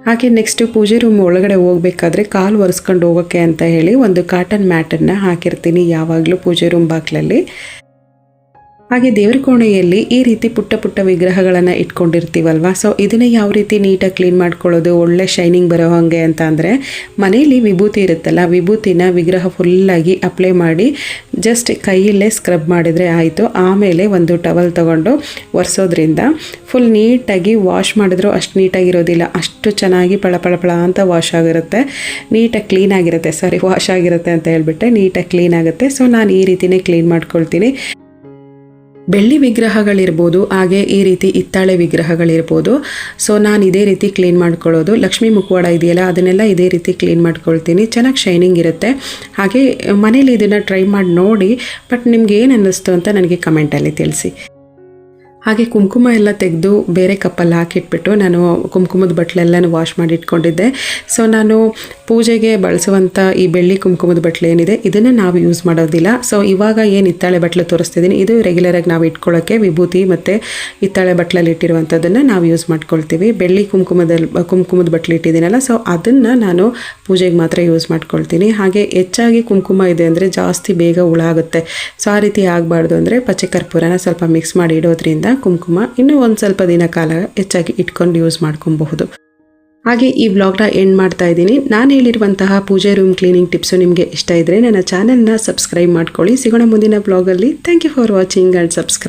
ಹಾಗೆ ನೆಕ್ಸ್ಟು ಪೂಜೆ ರೂಮ್ ಒಳಗಡೆ ಹೋಗಬೇಕಾದ್ರೆ ಕಾಲು ಒರೆಸ್ಕೊಂಡು ಹೋಗೋಕ್ಕೆ ಅಂತ ಹೇಳಿ ಒಂದು ಕಾಟನ್ ಮ್ಯಾಟನ್ನು ಹಾಕಿರ್ತೀನಿ ಯಾವಾಗಲೂ ಪೂಜೆ ರೂಮ್ ಬಾಗಿಲಲ್ಲಿ. ಹಾಗೆ ದೇವ್ರ ಕೋಣೆಯಲ್ಲಿ ಈ ರೀತಿ ಪುಟ್ಟ ವಿಗ್ರಹಗಳನ್ನು ಇಟ್ಕೊಂಡಿರ್ತೀವಲ್ವ. ಸೊ ಇದನ್ನೇ ಯಾವ ರೀತಿ ನೀಟಾಗಿ ಕ್ಲೀನ್ ಮಾಡ್ಕೊಳ್ಳೋದು, ಒಳ್ಳೆ ಶೈನಿಂಗ್ ಬರೋ ಹಾಗೆ ಅಂತ ಅಂದರೆ ಮನೆಯಲ್ಲಿ ವಿಭೂತಿ ಇರುತ್ತಲ್ಲ, ವಿಭೂತಿನ ವಿಗ್ರಹ ಫುಲ್ಲಾಗಿ ಅಪ್ಲೈ ಮಾಡಿ ಜಸ್ಟ್ ಕೈಯಲ್ಲೇ ಸ್ಕ್ರಬ್ ಮಾಡಿದರೆ ಆಯಿತು. ಆಮೇಲೆ ಒಂದು ಟವಲ್ ತೊಗೊಂಡು ಒರೆಸೋದ್ರಿಂದ ಫುಲ್ ನೀಟಾಗಿ ವಾಶ್ ಮಾಡಿದ್ರು ಅಷ್ಟು ನೀಟಾಗಿರೋದಿಲ್ಲ, ಅಷ್ಟು ಚೆನ್ನಾಗಿ ಪಳ ಅಂತ ವಾಶ್ ಆಗಿರುತ್ತೆ, ನೀಟಾಗಿ ಕ್ಲೀನ್ ಆಗಿರುತ್ತೆ. ವಾಶ್ ಆಗಿರುತ್ತೆ ಅಂತ ಹೇಳ್ಬಿಟ್ಟೆ, ನೀಟಾಗಿ ಕ್ಲೀನ್ ಆಗುತ್ತೆ. ಸೊ ನಾನು ಈ ರೀತಿಯೇ ಕ್ಲೀನ್ ಮಾಡ್ಕೊಳ್ತೀನಿ. ಬೆಳ್ಳಿ ವಿಗ್ರಹಗಳಿರ್ಬೋದು, ಹಾಗೆ ಈ ರೀತಿ ಹಿತ್ತಾಳೆ ವಿಗ್ರಹಗಳಿರ್ಬೋದು. ಸೊ ನಾನು ಇದೇ ರೀತಿ ಕ್ಲೀನ್ ಮಾಡ್ಕೊಳ್ಳೋದು. ಲಕ್ಷ್ಮೀ ಮುಖವಾಡ ಇದೆಯಲ್ಲ ಅದನ್ನೆಲ್ಲ ಇದೇ ರೀತಿ ಕ್ಲೀನ್ ಮಾಡ್ಕೊಳ್ತೀನಿ, ಚೆನ್ನಾಗಿ ಶೈನಿಂಗ್ ಇರುತ್ತೆ. ಹಾಗೆ ಮನೇಲಿ ಇದನ್ನು ಟ್ರೈ ಮಾಡಿ ನೋಡಿ, ಬಟ್ ನಿಮ್ಗೆ ಏನು ಅನ್ನಿಸ್ತು ಅಂತ ನನಗೆ ಕಮೆಂಟಲ್ಲಿ ತಿಳಿಸಿ. ಹಾಗೆ ಕುಂಕುಮ ಎಲ್ಲ ತೆಗೆದು ಬೇರೆ ಕಪ್ಪಲ್ಲಿ ಹಾಕಿಟ್ಬಿಟ್ಟು ನಾನು ಕುಂಕುಮದ ಬಟ್ಲೆಲ್ಲನೂ ವಾಶ್ ಮಾಡಿ ಇಟ್ಕೊಂಡಿದ್ದೆ. ಸೊ ನಾನು ಪೂಜೆಗೆ ಬಳಸುವಂಥ ಈ ಬೆಳ್ಳಿ ಕುಂಕುಮದ ಬಟ್ಲು ಏನಿದೆ ಇದನ್ನು ನಾವು ಯೂಸ್ ಮಾಡೋದಿಲ್ಲ. ಸೊ ಇವಾಗ ಏನು ಹಿತ್ತಾಳೆ ಬಟ್ಲು ತೋರಿಸ್ತಿದ್ದೀನಿ, ಇದು ರೆಗ್ಯುಲರಾಗಿ ನಾವು ಇಟ್ಕೊಳ್ಳೋಕ್ಕೆ ವಿಭೂತಿ ಮತ್ತು ಹಿತ್ತಾಳೆ ಬಟ್ಲಲ್ಲಿ ಇಟ್ಟಿರುವಂಥದ್ದನ್ನು ನಾವು ಯೂಸ್ ಮಾಡ್ಕೊಳ್ತೀವಿ. ಬೆಳ್ಳಿ ಕುಂಕುಮದ ಬಟ್ಲು ಇಟ್ಟಿದ್ದೀನಲ್ಲ, ಸೊ ಅದನ್ನು ನಾನು ಪೂಜೆಗೆ ಮಾತ್ರ ಯೂಸ್ ಮಾಡ್ಕೊಳ್ತೀನಿ. ಹಾಗೆ ಹೆಚ್ಚಾಗಿ ಕುಂಕುಮ ಇದೆ ಅಂದರೆ ಜಾಸ್ತಿ ಬೇಗ ಹುಳ ಆಗುತ್ತೆ. ಸೊ ಆ ರೀತಿ ಆಗಬಾರ್ದು ಅಂದರೆ ಪಚ್ಚೆ ಕರ್ಪೂರನ ಸ್ವಲ್ಪ ಮಿಕ್ಸ್ ಮಾಡಿ ಇಡೋದ್ರಿಂದ ಕುಂಕುಮ ಇನ್ನೂ ಒಂದು ಸ್ವಲ್ಪ ದಿನ ಕಾಲ ಹೆಚ್ಚಾಗಿ ಇಟ್ಕೊಂಡು ಯೂಸ್ ಮಾಡ್ಕೊಬಹುದು. ಹಾಗೆ ಈ ವ್ಲಾಗ್ನ ಎಂಡ್ ಮಾಡ್ತಾ ಇದ್ದೀನಿ. ನಾನು ಹೇಳಿರುವಂತಹ ಪೂಜೆ ರೂಮ್ ಕ್ಲೀನಿಂಗ್ ಟಿಪ್ಸು ನಿಮಗೆ ಇಷ್ಟ ಇದ್ದರೆ ನನ್ನ ಚಾನೆಲ್ನ ಸಬ್ಸ್ಕ್ರೈಬ್ ಮಾಡ್ಕೊಳ್ಳಿ. ಸಿಗೋಣ ಮುಂದಿನ ವ್ಲಾಗಲ್ಲಿ. Thank you for watching and subscribe.